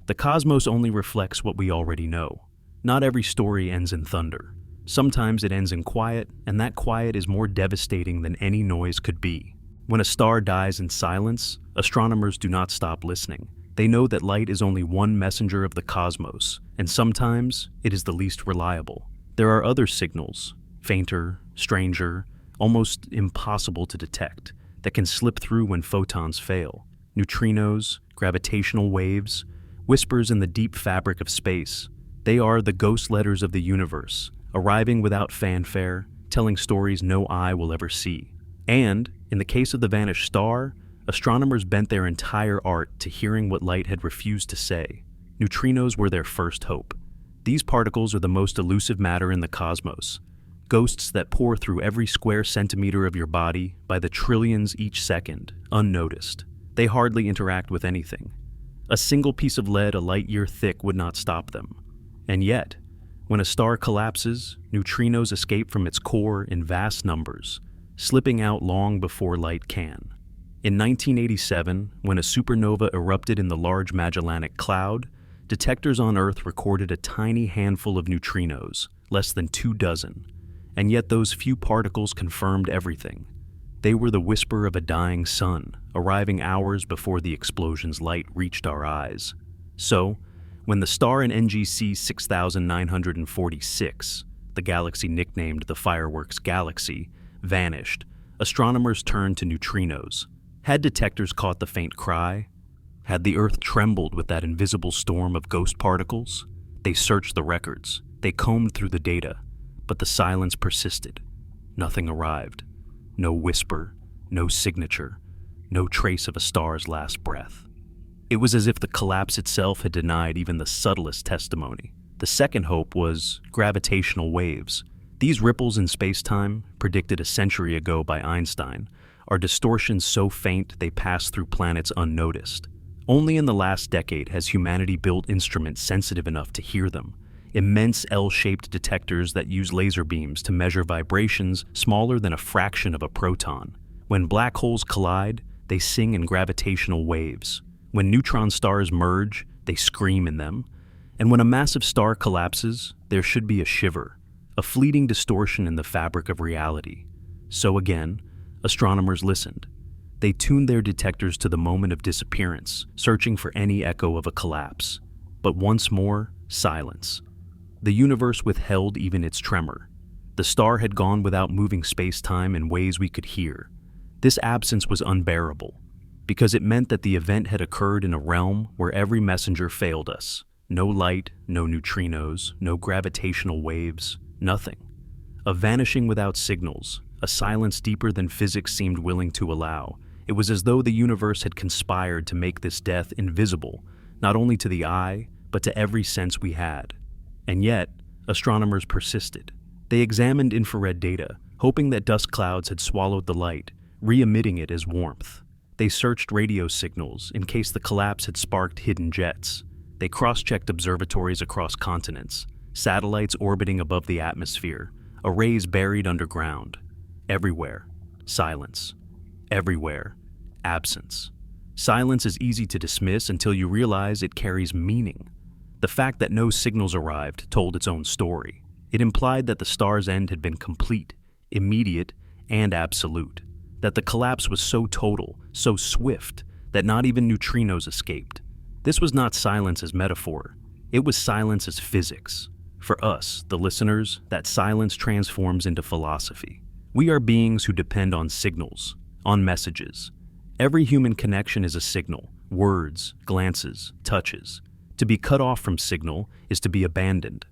The cosmos only reflects what we already know. Not every story ends in thunder. Sometimes it ends in quiet, and that quiet is more devastating than any noise could be. When a star dies in silence, astronomers do not stop listening. They know that light is only one messenger of the cosmos, and sometimes it is the least reliable. There are other signals, fainter, stranger, almost impossible to detect, that can slip through when photons fail. Neutrinos, gravitational waves, whispers in the deep fabric of space. They are the ghost letters of the universe, arriving without fanfare, telling stories no eye will ever see. And, in the case of the vanished star, astronomers bent their entire art to hearing what light had refused to say. Neutrinos were their first hope. These particles are the most elusive matter in the cosmos, ghosts that pour through every square centimeter of your body by the trillions each second, unnoticed. They hardly interact with anything. A single piece of lead a light year thick would not stop them. And yet, when a star collapses, neutrinos escape from its core in vast numbers, slipping out long before light can. In 1987, when a supernova erupted in the Large Magellanic Cloud, detectors on Earth recorded a tiny handful of neutrinos, less than 2 dozen, and yet those few particles confirmed everything. They were the whisper of a dying sun, arriving hours before the explosion's light reached our eyes. So, when the star in NGC 6946, the galaxy nicknamed the fireworks galaxy, vanished, astronomers turned to neutrinos. Had detectors caught the faint cry? Had the Earth trembled with that invisible storm of ghost particles? They searched the records. They combed through the data. But the silence persisted. Nothing arrived. No whisper, no signature, no trace of a star's last breath. It was as if the collapse itself had denied even the subtlest testimony. The second hope was gravitational waves. These ripples in space-time, predicted a century ago by Einstein, are distortions so faint they pass through planets unnoticed. Only in the last decade has humanity built instruments sensitive enough to hear them. Immense L-shaped detectors that use laser beams to measure vibrations smaller than a fraction of a proton. When black holes collide, they sing in gravitational waves. When neutron stars merge, they scream in them. And when a massive star collapses, there should be a shiver, a fleeting distortion in the fabric of reality. So again, astronomers listened. They tuned their detectors to the moment of disappearance, searching for any echo of a collapse. But once more, silence. The universe withheld even its tremor. The star had gone without moving space-time in ways we could hear. This absence was unbearable, because it meant that the event had occurred in a realm where every messenger failed us. No light, no neutrinos, no gravitational waves, nothing. A vanishing without signals, a silence deeper than physics seemed willing to allow. It was as though the universe had conspired to make this death invisible, not only to the eye, but to every sense we had. And yet, astronomers persisted. They examined infrared data, hoping that dust clouds had swallowed the light, re-emitting it as warmth. They searched radio signals in case the collapse had sparked hidden jets. They cross-checked observatories across continents, satellites orbiting above the atmosphere, arrays buried underground. Everywhere, silence. Everywhere, absence. Silence is easy to dismiss until you realize it carries meaning. The fact that no signals arrived told its own story. It implied that the star's end had been complete, immediate, and absolute. That the collapse was so total, so swift, that not even neutrinos escaped. This was not silence as metaphor. It was silence as physics. For us, the listeners, that silence transforms into philosophy. We are beings who depend on signals, on messages. Every human connection is a signal, words, glances, touches. To be cut off from signal is to be abandoned.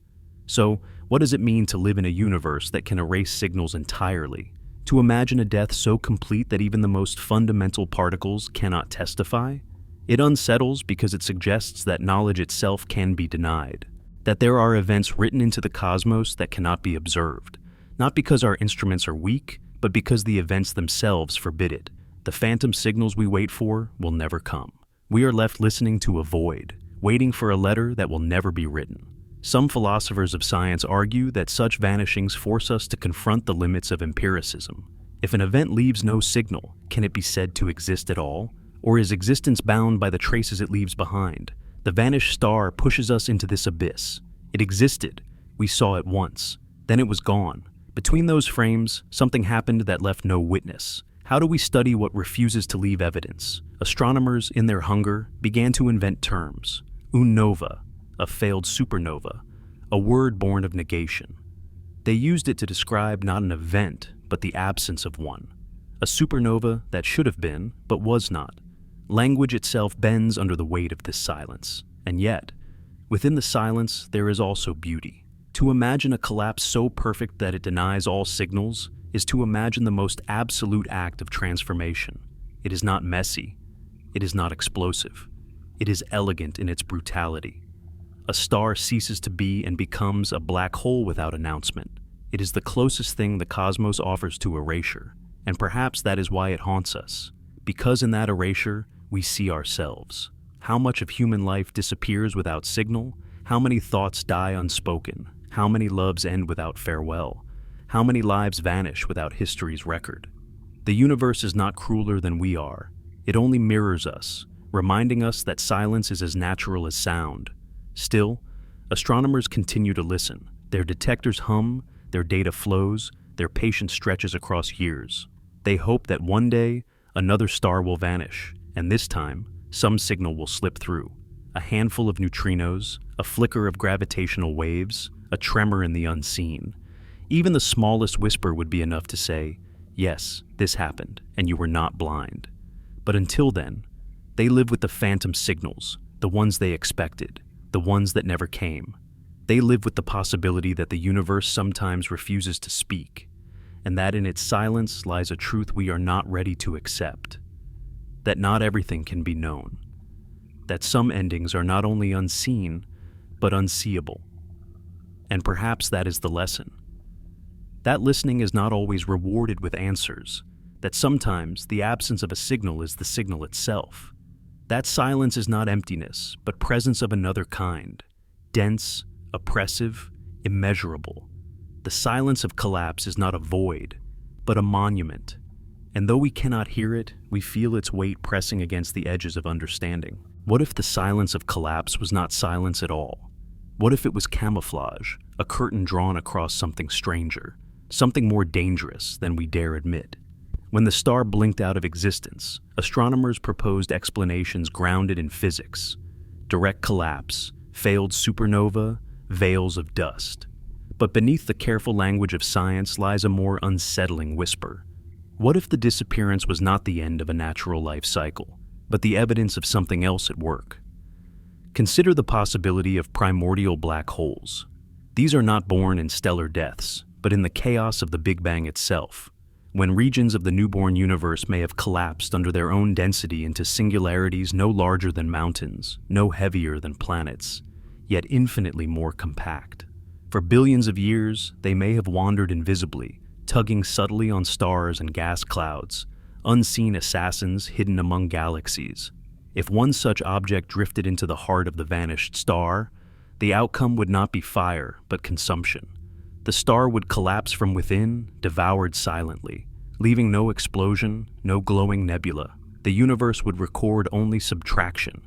So, what does it mean to live in a universe that can erase signals entirely? To imagine a death so complete that even the most fundamental particles cannot testify? It unsettles because it suggests that knowledge itself can be denied, that there are events written into the cosmos that cannot be observed, not because our instruments are weak, but because the events themselves forbid it. The phantom signals we wait for will never come. We are left listening to a void, waiting for a letter that will never be written. Some philosophers of science argue that such vanishings force us to confront the limits of empiricism. If an event leaves no signal, can it be said to exist at all? Or is existence bound by the traces it leaves behind? The vanished star pushes us into this abyss. It existed. We saw it once. Then it was gone. Between those frames, something happened that left no witness. How do we study what refuses to leave evidence? Astronomers, in their hunger, began to invent terms. Un nova, a failed supernova, a word born of negation. They used it to describe not an event, but the absence of one. A supernova that should have been, but was not. Language itself bends under the weight of this silence. And yet, within the silence, there is also beauty. To imagine a collapse so perfect that it denies all signals is to imagine the most absolute act of transformation. It is not messy. It is not explosive. It is elegant in its brutality. A star ceases to be and becomes a black hole without announcement. It is the closest thing the cosmos offers to erasure, and perhaps that is why it haunts us. Because in that erasure, we see ourselves. How much of human life disappears without signal? How many thoughts die unspoken? How many loves end without farewell? How many lives vanish without history's record? The universe is not crueler than we are. It only mirrors us, reminding us that silence is as natural as sound. Still, astronomers continue to listen. Their detectors hum, their data flows, their patience stretches across years. They hope that one day another star will vanish, and this time some signal will slip through. A handful of neutrinos, a flicker of gravitational waves, a tremor in the unseen. Even the smallest whisper would be enough to say, yes, this happened, and you were not blind. But until then, they live with the phantom signals, the ones they expected, the ones that never came. They live with the possibility that the universe sometimes refuses to speak, and that in its silence lies a truth we are not ready to accept. That not everything can be known. That some endings are not only unseen, but unseeable. And perhaps that is the lesson. That listening is not always rewarded with answers, that sometimes the absence of a signal is the signal itself. That silence is not emptiness, but presence of another kind, dense, oppressive, immeasurable. The silence of collapse is not a void, but a monument. And though we cannot hear it, we feel its weight pressing against the edges of understanding. What if the silence of collapse was not silence at all? What if it was camouflage, a curtain drawn across something stranger, something more dangerous than we dare admit? When the star blinked out of existence, astronomers proposed explanations grounded in physics. Direct collapse, failed supernova, veils of dust. But beneath the careful language of science lies a more unsettling whisper. What if the disappearance was not the end of a natural life cycle, but the evidence of something else at work? Consider the possibility of primordial black holes. These are not born in stellar deaths, but in the chaos of the Big Bang itself, when regions of the newborn universe may have collapsed under their own density into singularities no larger than mountains, no heavier than planets, yet infinitely more compact. For billions of years, they may have wandered invisibly, tugging subtly on stars and gas clouds, unseen assassins hidden among galaxies. If one such object drifted into the heart of the vanished star, the outcome would not be fire, but consumption. The star would collapse from within, devoured silently, leaving no explosion, no glowing nebula. The universe would record only subtraction,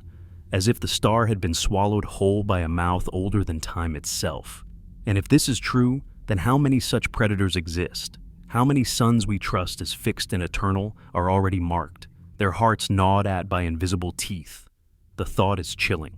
as if the star had been swallowed whole by a mouth older than time itself. And if this is true, then how many such predators exist? How many suns we trust as fixed and eternal are already marked, their hearts gnawed at by invisible teeth? The thought is chilling.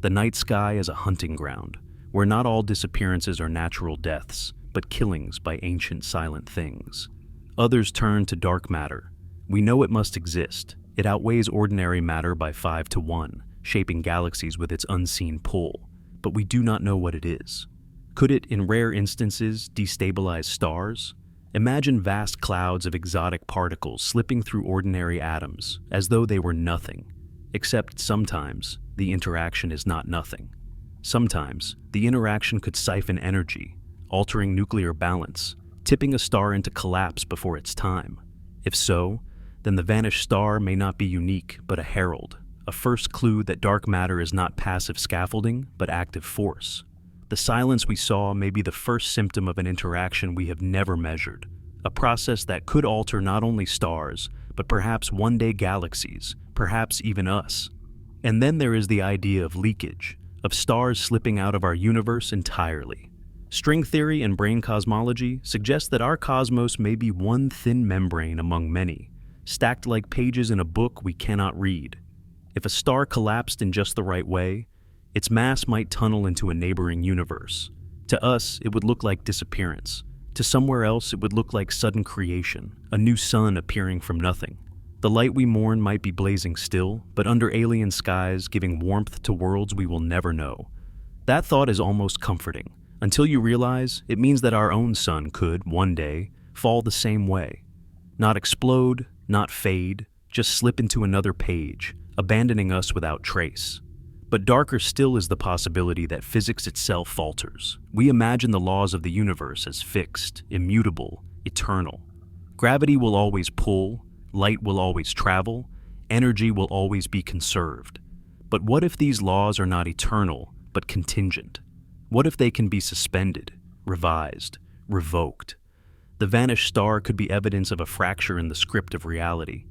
The night sky is a hunting ground, where not all disappearances are natural deaths, but killings by ancient silent things. Others turn to dark matter. We know it must exist. It outweighs ordinary matter by 5 to 1, shaping galaxies with its unseen pull. But we do not know what it is. Could it, in rare instances, destabilize stars? Imagine vast clouds of exotic particles slipping through ordinary atoms, as though they were nothing. Except sometimes, the interaction is not nothing. Sometimes, the interaction could siphon energy, altering nuclear balance, tipping a star into collapse before its time. If so, then the vanished star may not be unique, but a herald, a first clue that dark matter is not passive scaffolding, but active force. The silence we saw may be the first symptom of an interaction we have never measured, a process that could alter not only stars, but perhaps one day galaxies, perhaps even us. And then there is the idea of leakage, of stars slipping out of our universe entirely. String theory and brain cosmology suggest that our cosmos may be one thin membrane among many, stacked like pages in a book we cannot read. If a star collapsed in just the right way, its mass might tunnel into a neighboring universe. To us, it would look like disappearance. To somewhere else, it would look like sudden creation, a new sun appearing from nothing. The light we mourn might be blazing still, but under alien skies, giving warmth to worlds we will never know. That thought is almost comforting, until you realize it means that our own sun could, one day, fall the same way. Not explode, not fade, just slip into another page, abandoning us without trace. But darker still is the possibility that physics itself falters. We imagine the laws of the universe as fixed, immutable, eternal. Gravity will always pull, light will always travel, energy will always be conserved. But what if these laws are not eternal, but contingent? What if they can be suspended, revised, revoked? The vanished star could be evidence of a fracture in the script of reality.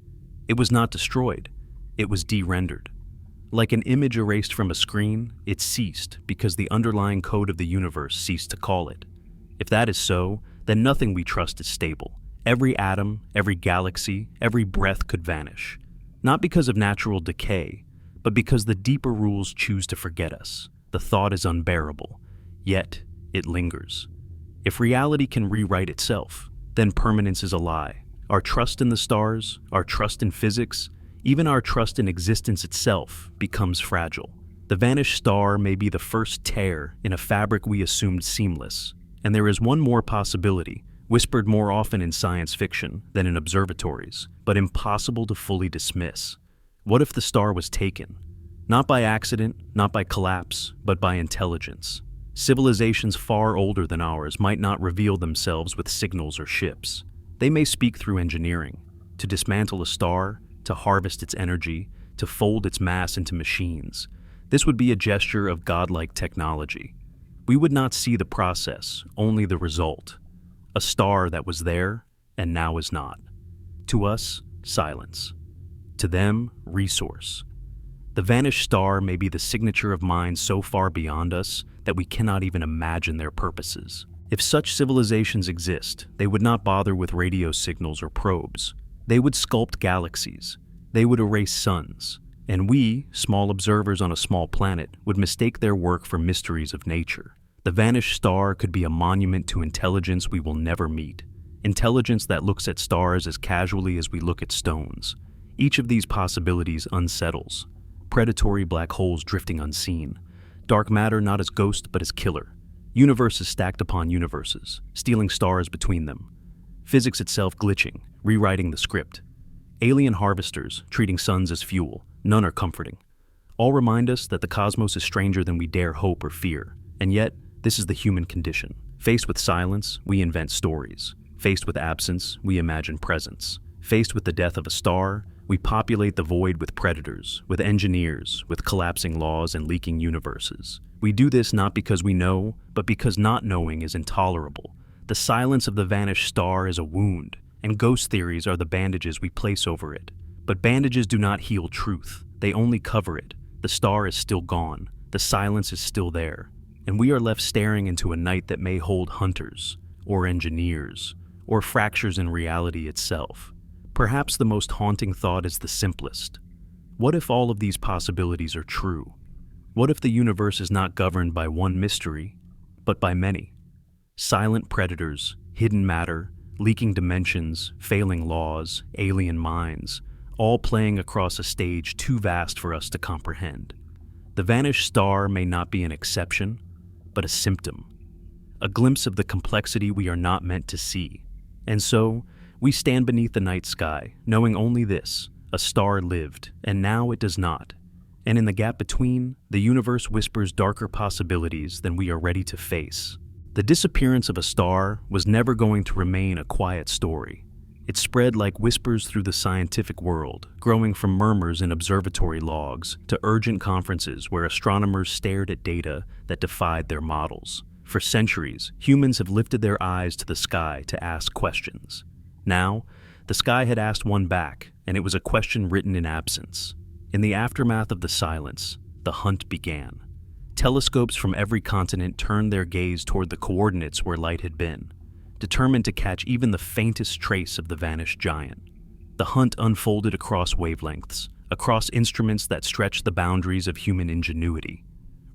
It was not destroyed, it was de-rendered. Like an image erased from a screen, it ceased because the underlying code of the universe ceased to call it. If that is so, then nothing we trust is stable. Every atom, every galaxy, every breath could vanish. Not because of natural decay, but because the deeper rules choose to forget us. The thought is unbearable, yet it lingers. If reality can rewrite itself, then permanence is a lie. Our trust in the stars, our trust in physics, even our trust in existence itself becomes fragile. The vanished star may be the first tear in a fabric we assumed seamless. And there is one more possibility, whispered more often in science fiction than in observatories, but impossible to fully dismiss. What if the star was taken? Not by accident, not by collapse, but by intelligence. Civilizations far older than ours might not reveal themselves with signals or ships. They may speak through engineering, to dismantle a star, to harvest its energy, to fold its mass into machines. This would be a gesture of godlike technology. We would not see the process, only the result. A star that was there and now is not. To us, silence. To them, resource. The vanished star may be the signature of minds so far beyond us that we cannot even imagine their purposes. If such civilizations exist, they would not bother with radio signals or probes. They would sculpt galaxies. They would erase suns. And we, small observers on a small planet, would mistake their work for mysteries of nature. The vanished star could be a monument to intelligence we will never meet. Intelligence that looks at stars as casually as we look at stones. Each of these possibilities unsettles. Predatory black holes drifting unseen. Dark matter not as ghost but as killer. Universes stacked upon universes, stealing stars between them. Physics itself glitching, rewriting the script. Alien harvesters treating suns as fuel. None are comforting. All remind us that the cosmos is stranger than we dare hope or fear. And yet, this is the human condition. Faced with silence, we invent stories. Faced with absence, we imagine presence. Faced with the death of a star, we populate the void with predators, with engineers, with collapsing laws and leaking universes. We do this not because we know, but because not knowing is intolerable. The silence of the vanished star is a wound, and ghost theories are the bandages we place over it. But bandages do not heal truth. They only cover it. The star is still gone. The silence is still there. And we are left staring into a night that may hold hunters, or engineers, or fractures in reality itself. Perhaps the most haunting thought is the simplest. What if all of these possibilities are true? What if the universe is not governed by one mystery, but by many? Silent predators, hidden matter, leaking dimensions, failing laws, alien minds, all playing across a stage too vast for us to comprehend. The vanished star may not be an exception, but a symptom. A glimpse of the complexity we are not meant to see. And so, we stand beneath the night sky, knowing only this: a star lived, and now it does not. And in the gap between, the universe whispers darker possibilities than we are ready to face. The disappearance of a star was never going to remain a quiet story. It spread like whispers through the scientific world, growing from murmurs in observatory logs to urgent conferences where astronomers stared at data that defied their models. For centuries, humans have lifted their eyes to the sky to ask questions. Now, the sky had asked one back, and it was a question written in absence. In the aftermath of the silence, the hunt began. Telescopes from every continent turned their gaze toward the coordinates where light had been, determined to catch even the faintest trace of the vanished giant. The hunt unfolded across wavelengths, across instruments that stretched the boundaries of human ingenuity.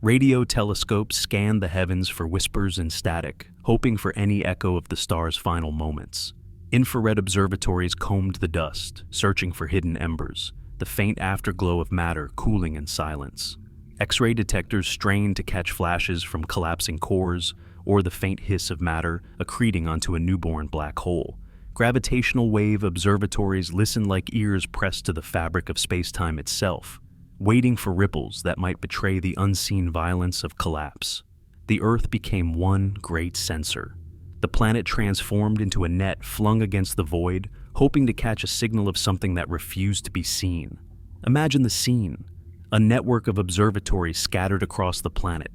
Radio telescopes scanned the heavens for whispers and static, hoping for any echo of the star's final moments. Infrared observatories combed the dust, searching for hidden embers, the faint afterglow of matter cooling in silence. X-ray detectors strained to catch flashes from collapsing cores, or the faint hiss of matter accreting onto a newborn black hole. Gravitational wave observatories listened like ears pressed to the fabric of space-time itself, waiting for ripples that might betray the unseen violence of collapse. The Earth became one great sensor. The planet transformed into a net flung against the void, hoping to catch a signal of something that refused to be seen. Imagine the scene: a network of observatories scattered across the planet.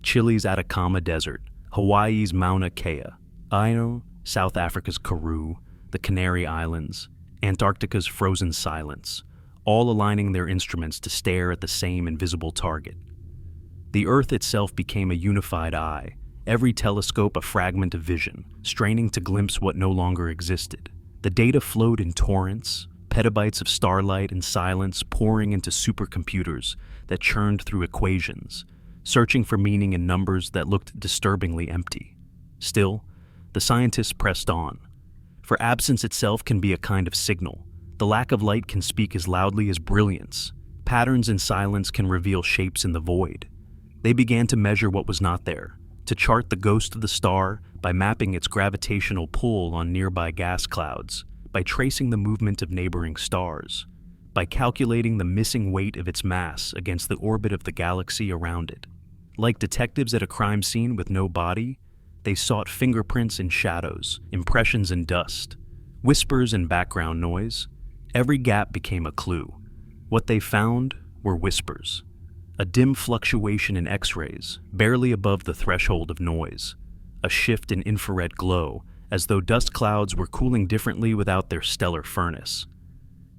Chile's Atacama Desert, Hawaii's Mauna Kea, Aino, South Africa's Karoo, the Canary Islands, Antarctica's frozen silence, all aligning their instruments to stare at the same invisible target. The Earth itself became a unified eye, every telescope a fragment of vision, straining to glimpse what no longer existed. The data flowed in torrents, petabytes of starlight and silence pouring into supercomputers that churned through equations, searching for meaning in numbers that looked disturbingly empty. Still, the scientists pressed on. For absence itself can be a kind of signal. The lack of light can speak as loudly as brilliance. Patterns in silence can reveal shapes in the void. They began to measure what was not there, to chart the ghost of the star by mapping its gravitational pull on nearby gas clouds, by tracing the movement of neighboring stars, by calculating the missing weight of its mass against the orbit of the galaxy around it. Like detectives at a crime scene with no body, they sought fingerprints in shadows, impressions in dust, whispers in background noise. Every gap became a clue. What they found were whispers. A dim fluctuation in X-rays, barely above the threshold of noise. A shift in infrared glow, as though dust clouds were cooling differently without their stellar furnace.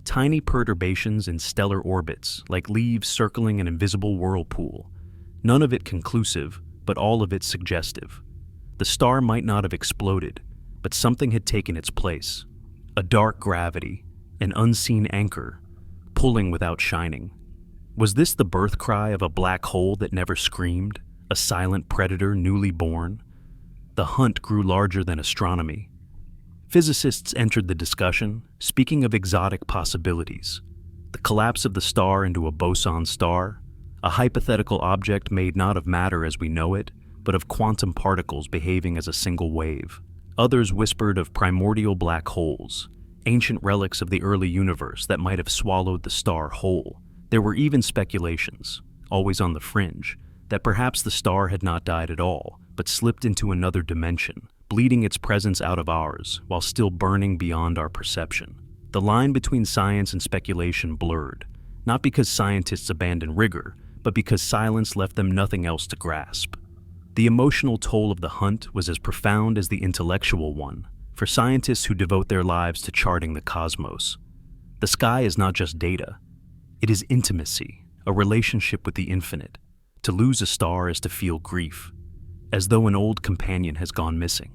Tiny perturbations in stellar orbits, like leaves circling an invisible whirlpool. None of it conclusive, but all of it suggestive. The star might not have exploded, but something had taken its place. A dark gravity, an unseen anchor, pulling without shining. Was this the birth cry of a black hole that never screamed, a silent predator newly born? The hunt grew larger than astronomy. Physicists entered the discussion, speaking of exotic possibilities. The collapse of the star into a boson star, a hypothetical object made not of matter as we know it, but of quantum particles behaving as a single wave. Others whispered of primordial black holes, ancient relics of the early universe that might have swallowed the star whole. There were even speculations, always on the fringe, that perhaps the star had not died at all, but slipped into another dimension, bleeding its presence out of ours, while still burning beyond our perception. The line between science and speculation blurred, not because scientists abandoned rigor, but because silence left them nothing else to grasp. The emotional toll of the hunt was as profound as the intellectual one, for scientists who devote their lives to charting the cosmos. The sky is not just data. It is intimacy, a relationship with the infinite. To lose a star is to feel grief, as though an old companion has gone missing.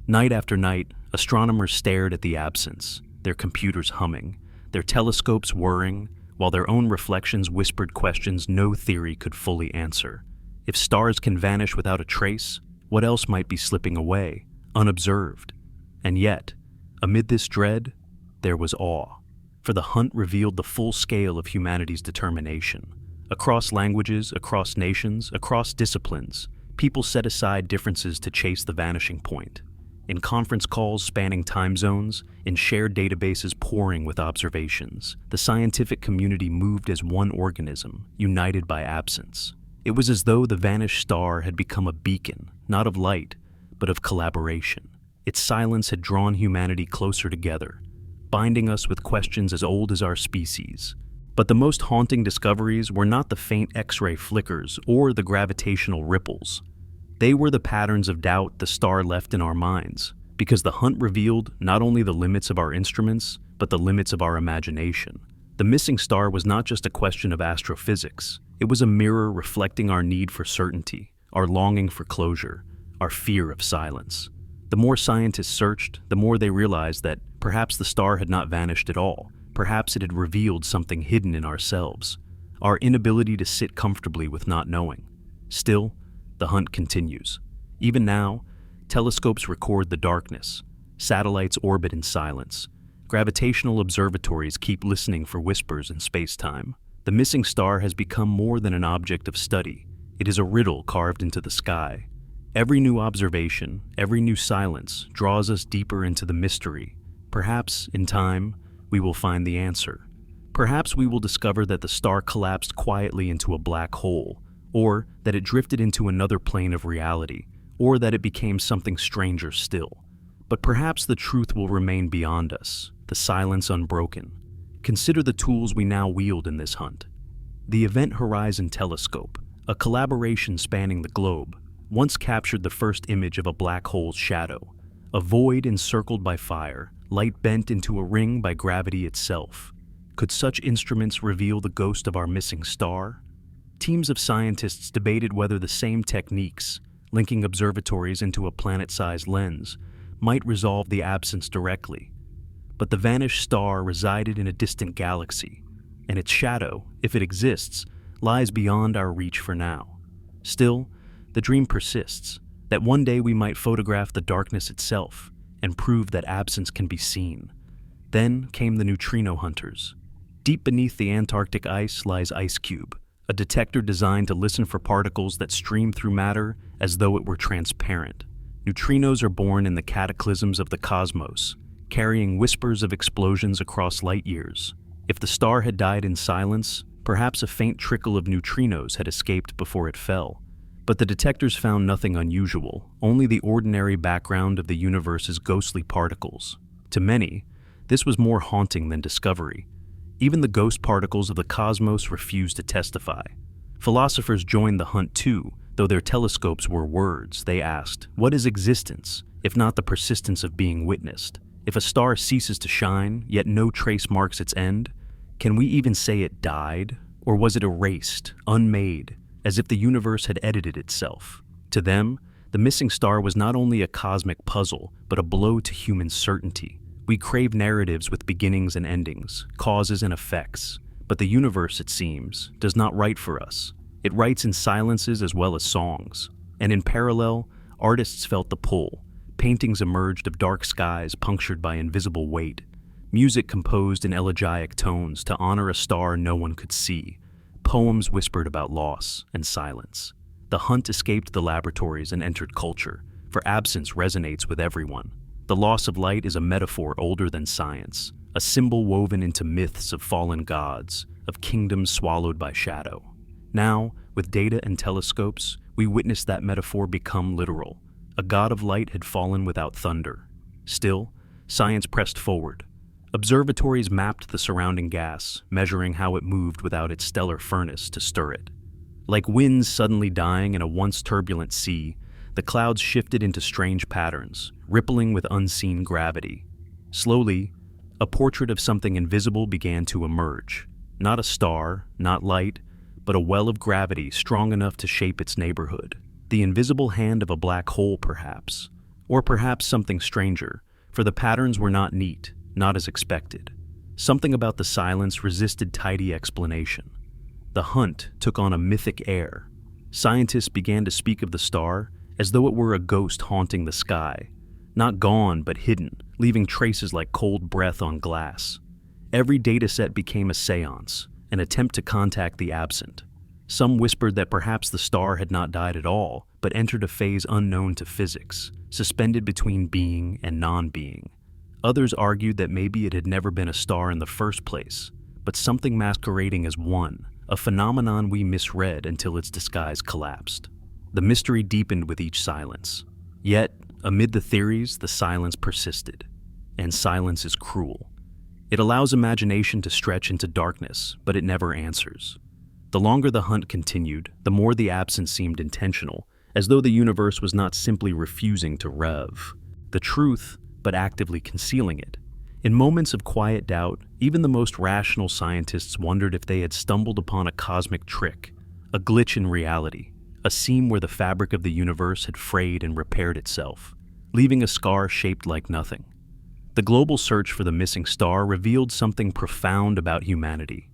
Night after night, astronomers stared at the absence, their computers humming, their telescopes whirring, while their own reflections whispered questions no theory could fully answer. If stars can vanish without a trace, what else might be slipping away, unobserved? And yet, amid this dread, there was awe. For the hunt revealed the full scale of humanity's determination. Across languages, across nations, across disciplines, people set aside differences to chase the vanishing point. In conference calls spanning time zones, in shared databases pouring with observations, the scientific community moved as one organism, united by absence. It was as though the vanished star had become a beacon, not of light, but of collaboration. Its silence had drawn humanity closer together, binding us with questions as old as our species. But the most haunting discoveries were not the faint X-ray flickers or the gravitational ripples. They were the patterns of doubt the star left in our minds, because the hunt revealed not only the limits of our instruments, but the limits of our imagination. The missing star was not just a question of astrophysics. It was a mirror reflecting our need for certainty, our longing for closure, our fear of silence. The more scientists searched, the more they realized that perhaps the star had not vanished at all. Perhaps it had revealed something hidden in ourselves, our inability to sit comfortably with not knowing. Still, the hunt continues. Even now, telescopes record the darkness, satellites orbit in silence, gravitational observatories keep listening for whispers in space-time. The missing star has become more than an object of study. It is a riddle carved into the sky. Every new observation, every new silence draws us deeper into the mystery. Perhaps, in time, we will find the answer. Perhaps we will discover that the star collapsed quietly into a black hole, or that it drifted into another plane of reality, or that it became something stranger still. But perhaps the truth will remain beyond us, the silence unbroken. Consider the tools we now wield in this hunt. The Event Horizon Telescope, a collaboration spanning the globe, once captured the first image of a black hole's shadow, a void encircled by fire, light bent into a ring by gravity itself. Could such instruments reveal the ghost of our missing star? Teams of scientists debated whether the same techniques, linking observatories into a planet-sized lens, might resolve the absence directly. but the vanished star resided in a distant galaxy, and its shadow, if it exists, lies beyond our reach for now. Still, the dream persists, that one day we might photograph the darkness itself and prove that absence can be seen. Then came the neutrino hunters. Deep beneath the Antarctic ice lies IceCube, a detector designed to listen for particles that stream through matter as though it were transparent. Neutrinos are born in the cataclysms of the cosmos, carrying whispers of explosions across light years. If the star had died in silence, perhaps a faint trickle of neutrinos had escaped before it fell. But the detectors found nothing unusual, only the ordinary background of the universe's ghostly particles. To many, this was more haunting than discovery. Even the ghost particles of the cosmos refused to testify. Philosophers joined the hunt too, though their telescopes were words. They asked, what is existence, if not the persistence of being witnessed? If a star ceases to shine, yet no trace marks its end, can we even say it died? Or was it erased, unmade, as if the universe had edited itself? To them, the missing star was not only a cosmic puzzle, but a blow to human certainty. We crave narratives with beginnings and endings, causes and effects. But the universe, it seems, does not write for us. It writes in silences as well as songs. And in parallel, artists felt the pull. Paintings emerged of dark skies punctured by invisible weight. Music composed in elegiac tones to honor a star no one could see. Poems whispered about loss and silence. The hunt escaped the laboratories and entered culture, for absence resonates with everyone. The loss of light is a metaphor older than science, a symbol woven into myths of fallen gods, of kingdoms swallowed by shadow. Now, with data and telescopes, we witness that metaphor become literal. A god of light had fallen without thunder. Still, science pressed forward. Observatories mapped the surrounding gas, measuring how it moved without its stellar furnace to stir it. Like winds suddenly dying in a once turbulent sea, the clouds shifted into strange patterns, rippling with unseen gravity. Slowly, a portrait of something invisible began to emerge. Not a star, not light, but a well of gravity strong enough to shape its neighborhood. The invisible hand of a black hole, perhaps. Or perhaps something stranger, for the patterns were not neat, not as expected. Something about the silence resisted tidy explanation. The hunt took on a mythic air. Scientists began to speak of the star as though it were a ghost haunting the sky, not gone but hidden, leaving traces like cold breath on glass. Every dataset became a seance, an attempt to contact the absent. Some whispered that perhaps the star had not died at all, but entered a phase unknown to physics, suspended between being and non-being. Others argued that maybe it had never been a star in the first place, but something masquerading as one, a phenomenon we misread until its disguise collapsed. The mystery deepened with each silence. Yet, amid the theories, the silence persisted. And silence is cruel. It allows imagination to stretch into darkness, but it never answers. The longer the hunt continued, the more the absence seemed intentional, as though the universe was not simply refusing to rev the truth, but actively concealing it. In moments of quiet doubt, even the most rational scientists wondered if they had stumbled upon a cosmic trick, a glitch in reality, a seam where the fabric of the universe had frayed and repaired itself, leaving a scar shaped like nothing. The global search for the missing star revealed something profound about humanity.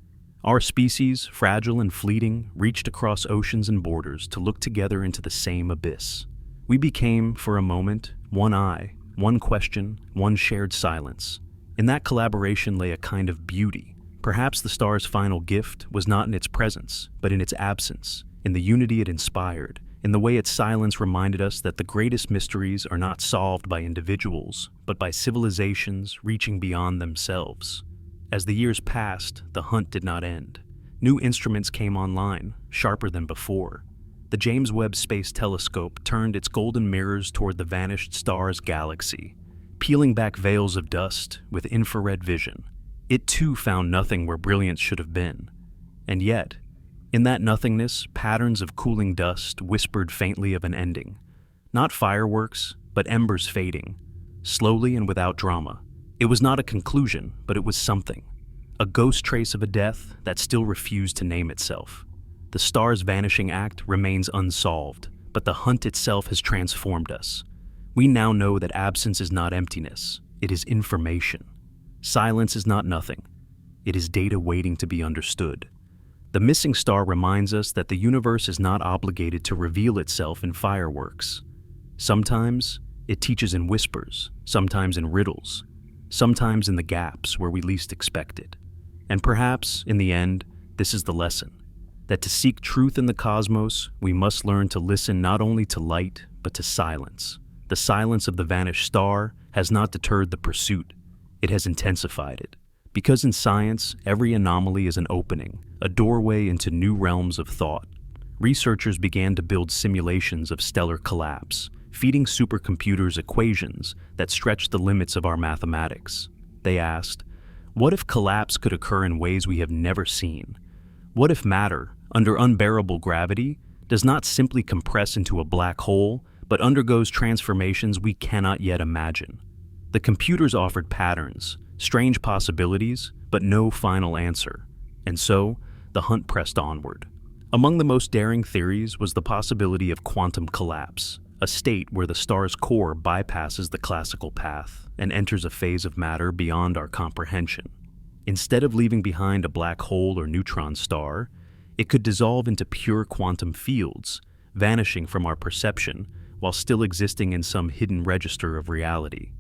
Our species, fragile and fleeting, reached across oceans and borders to look together into the same abyss. We became, for a moment, one eye, one question, one shared silence. In that collaboration lay a kind of beauty. Perhaps the star's final gift was not in its presence, but in its absence, in the unity it inspired, in the way its silence reminded us that the greatest mysteries are not solved by individuals, but by civilizations reaching beyond themselves. As the years passed, the hunt did not end. New instruments came online, sharper than before. The James Webb Space Telescope turned its golden mirrors toward the vanished star's galaxy, peeling back veils of dust with infrared vision. It too found nothing where brilliance should have been. And yet, in that nothingness, patterns of cooling dust whispered faintly of an ending. Not fireworks, but embers fading, slowly and without drama. It was not a conclusion, but it was something. A ghost trace of a death that still refused to name itself. The star's vanishing act remains unsolved, but the hunt itself has transformed us. We now know that absence is not emptiness, it is information. Silence is not nothing. It is data waiting to be understood. The missing star reminds us that the universe is not obligated to reveal itself in fireworks. Sometimes it teaches in whispers, sometimes in riddles, sometimes in the gaps where we least expect it. And perhaps, in the end, this is the lesson, that to seek truth in the cosmos, we must learn to listen not only to light, but to silence. The silence of the vanished star has not deterred the pursuit, it has intensified it. Because in science, every anomaly is an opening, a doorway into new realms of thought. Researchers began to build simulations of stellar collapse, feeding supercomputers equations that stretched the limits of our mathematics. They asked, what if collapse could occur in ways we have never seen? What if matter, under unbearable gravity, does not simply compress into a black hole, but undergoes transformations we cannot yet imagine? The computers offered patterns, strange possibilities, but no final answer. And so, the hunt pressed onward. Among the most daring theories was the possibility of quantum collapse, a state where the star's core bypasses the classical path and enters a phase of matter beyond our comprehension. Instead of leaving behind a black hole or neutron star, it could dissolve into pure quantum fields, vanishing from our perception while still existing in some hidden register of reality.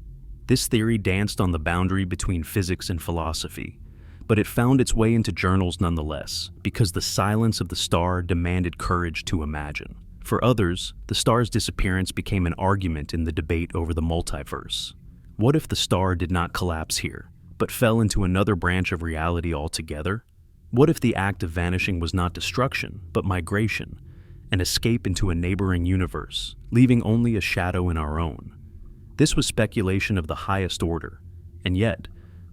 This theory danced on the boundary between physics and philosophy, but it found its way into journals nonetheless, because the silence of the star demanded courage to imagine. For others, the star's disappearance became an argument in the debate over the multiverse. What if the star did not collapse here, but fell into another branch of reality altogether? What if the act of vanishing was not destruction, but migration, an escape into a neighboring universe, leaving only a shadow in our own? This was speculation of the highest order, and yet,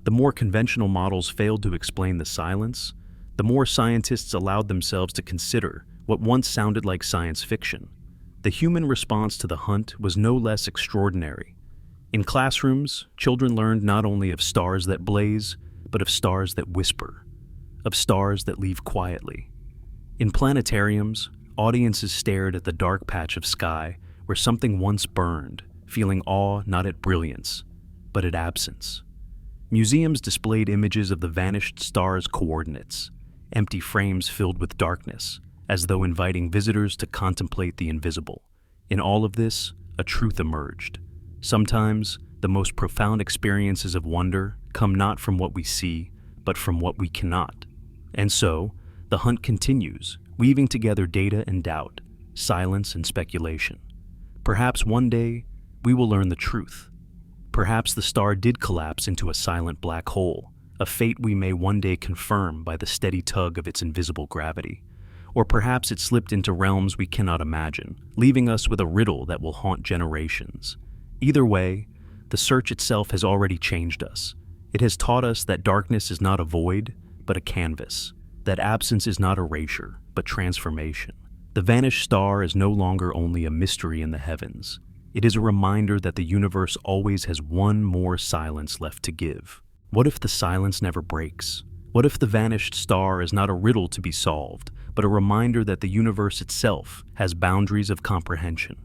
the more conventional models failed to explain the silence, the more scientists allowed themselves to consider what once sounded like science fiction. The human response to the hunt was no less extraordinary. In classrooms, children learned not only of stars that blaze, but of stars that whisper, of stars that leave quietly. In planetariums, audiences stared at the dark patch of sky where something once burned, feeling awe not at brilliance, but at absence. Museums displayed images of the vanished star's coordinates, empty frames filled with darkness, as though inviting visitors to contemplate the invisible. In all of this, a truth emerged. Sometimes, the most profound experiences of wonder come not from what we see, but from what we cannot. And so, the hunt continues, weaving together data and doubt, silence and speculation. Perhaps one day, we will learn the truth. Perhaps the star did collapse into a silent black hole, a fate we may one day confirm by the steady tug of its invisible gravity. Or perhaps it slipped into realms we cannot imagine, leaving us with a riddle that will haunt generations. Either way, the search itself has already changed us. It has taught us that darkness is not a void, but a canvas, that absence is not erasure, but transformation. The vanished star is no longer only a mystery in the heavens. It is a reminder that the universe always has one more silence left to give. What if the silence never breaks? What if the vanished star is not a riddle to be solved, but a reminder that the universe itself has boundaries of comprehension?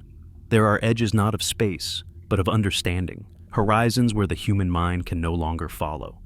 There are edges not of space, but of understanding, horizons where the human mind can no longer follow.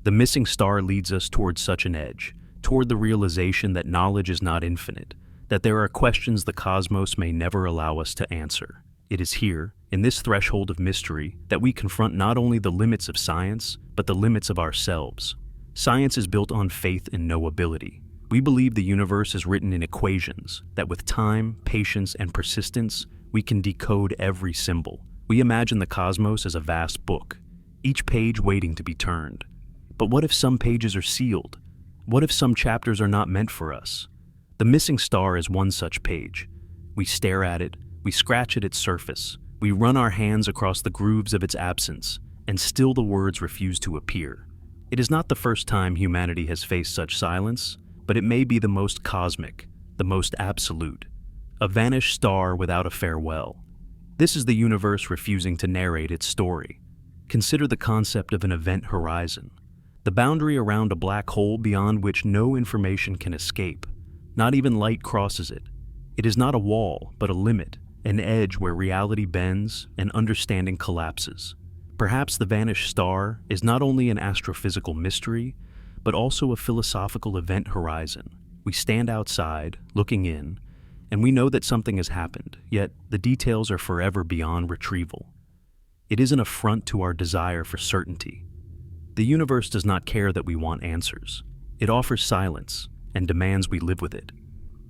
The missing star leads us toward such an edge, toward the realization that knowledge is not infinite, that there are questions the cosmos may never allow us to answer. It is here, in this threshold of mystery, that we confront not only the limits of science, but the limits of ourselves. Science is built on faith in knowability. We believe the universe is written in equations, that with time, patience, and persistence, we can decode every symbol. We imagine the cosmos as a vast book, each page waiting to be turned. But what if some pages are sealed? What if some chapters are not meant for us? The missing star is one such page. We stare at it, we scratch at its surface, we run our hands across the grooves of its absence, and still the words refuse to appear. It is not the first time humanity has faced such silence, but it may be the most cosmic, the most absolute. A vanished star without a farewell. This is the universe refusing to narrate its story. Consider the concept of an event horizon, the boundary around a black hole beyond which no information can escape. Not even light crosses it. It is not a wall, but a limit, an edge where reality bends and understanding collapses. Perhaps the vanished star is not only an astrophysical mystery, but also a philosophical event horizon. We stand outside, looking in, and we know that something has happened, yet the details are forever beyond retrieval. It is an affront to our desire for certainty. The universe does not care that we want answers. It offers silence and demands we live with it.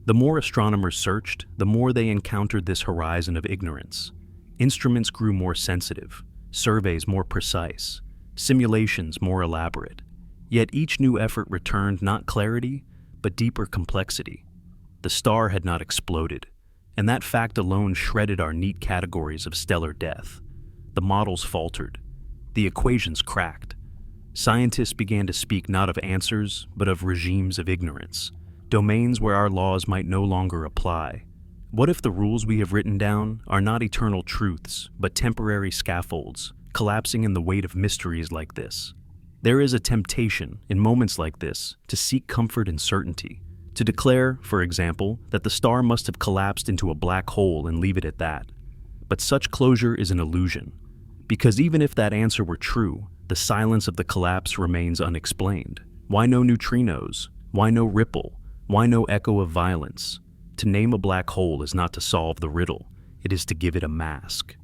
The more astronomers searched, the more they encountered this horizon of ignorance. Instruments grew more sensitive, surveys more precise, simulations more elaborate. Yet each new effort returned not clarity, but deeper complexity. The star had not exploded, and that fact alone shredded our neat categories of stellar death. The models faltered. The equations cracked. Scientists began to speak not of answers, but of regimes of ignorance, domains where our laws might no longer apply. What if the rules we have written down are not eternal truths, but temporary scaffolds, collapsing in the weight of mysteries like this? There is a temptation, in moments like this, to seek comfort in certainty, to declare, for example, that the star must have collapsed into a black hole and leave it at that. But such closure is an illusion, because even if that answer were true, the silence of the collapse remains unexplained. Why no neutrinos? Why no ripple? Why no echo of violence? To name a black hole is not to solve the riddle, it is to give it a mask.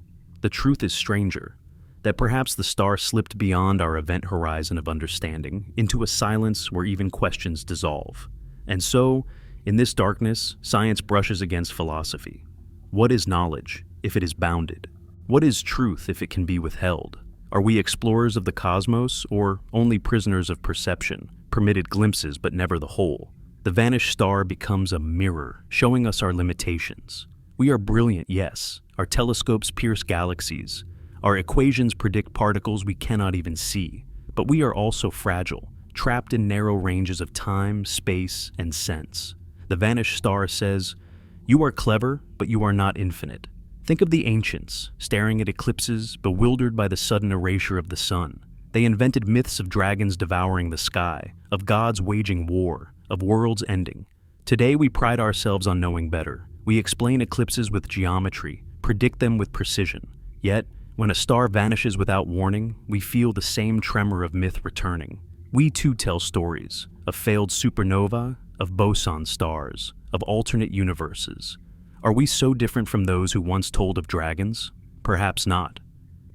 The truth is stranger, that perhaps the star slipped beyond our event horizon of understanding into a silence where even questions dissolve. And so, in this darkness, science brushes against philosophy. What is knowledge, if it is bounded? What is truth if it can be withheld? Are we explorers of the cosmos, or only prisoners of perception, permitted glimpses but never the whole? The vanished star becomes a mirror, showing us our limitations. We are brilliant, yes. Our telescopes pierce galaxies. Our equations predict particles we cannot even see. But we are also fragile, trapped in narrow ranges of time, space, and sense. The vanished star says, "You are clever, but you are not infinite." Think of the ancients, staring at eclipses, bewildered by the sudden erasure of the sun. They invented myths of dragons devouring the sky, of gods waging war, of worlds ending. Today we pride ourselves on knowing better. We explain eclipses with geometry, predict them with precision. Yet, when a star vanishes without warning, we feel the same tremor of myth returning. We too tell stories, of failed supernova, of boson stars, of alternate universes. Are we so different from those who once told of dragons? Perhaps not.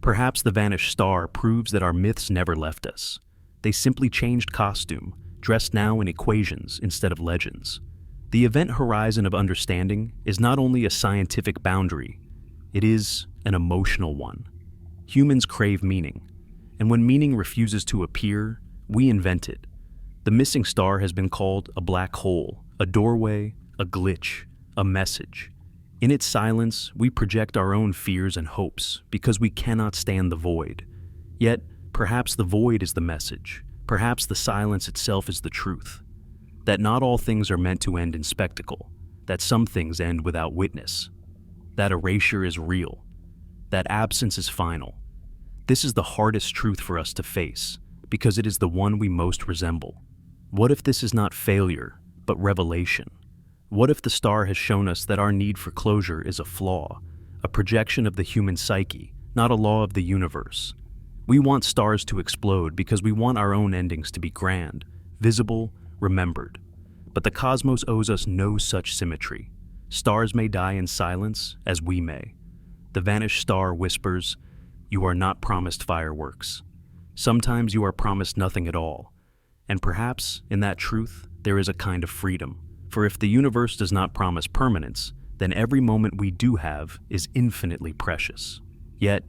Perhaps the vanished star proves that our myths never left us. They simply changed costume, dressed now in equations instead of legends. The event horizon of understanding is not only a scientific boundary, it is an emotional one. Humans crave meaning, and when meaning refuses to appear, we invent it. The missing star has been called a black hole, a doorway, a glitch, a message. In its silence, we project our own fears and hopes because we cannot stand the void. Yet, perhaps the void is the message. Perhaps the silence itself is the truth. That not all things are meant to end in spectacle. That some things end without witness. That erasure is real. That absence is final. This is the hardest truth for us to face because it is the one we most resemble. What if this is not failure, but revelation? What if the star has shown us that our need for closure is a flaw, a projection of the human psyche, not a law of the universe? We want stars to explode because we want our own endings to be grand, visible, remembered. But the cosmos owes us no such symmetry. Stars may die in silence, as we may. The vanished star whispers, "You are not promised fireworks." Sometimes you are promised nothing at all. And perhaps, in that truth, there is a kind of freedom. For if the universe does not promise permanence, then every moment we do have is infinitely precious. Yet,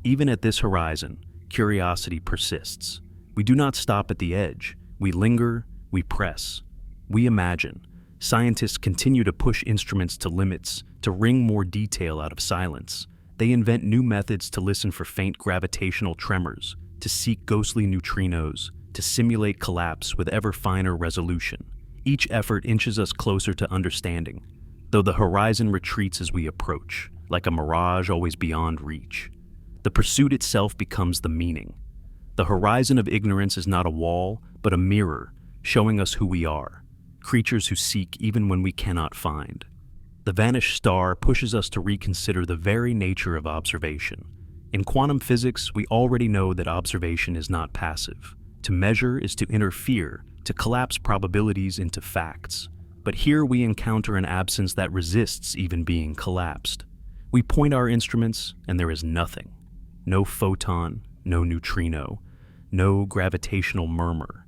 even at this horizon, curiosity persists. We do not stop at the edge. We linger, we press, we imagine. Scientists continue to push instruments to limits, to wring more detail out of silence. They invent new methods to listen for faint gravitational tremors, to seek ghostly neutrinos, to simulate collapse with ever finer resolution. Each effort inches us closer to understanding, though the horizon retreats as we approach, like a mirage always beyond reach. The pursuit itself becomes the meaning. The horizon of ignorance is not a wall, but a mirror, showing us who we are, creatures who seek even when we cannot find. The vanished star pushes us to reconsider the very nature of observation. In quantum physics, we already know that observation is not passive. To measure is to interfere, to collapse probabilities into facts. But here we encounter an absence that resists even being collapsed. We point our instruments, and there is nothing. No photon, no neutrino, no gravitational murmur.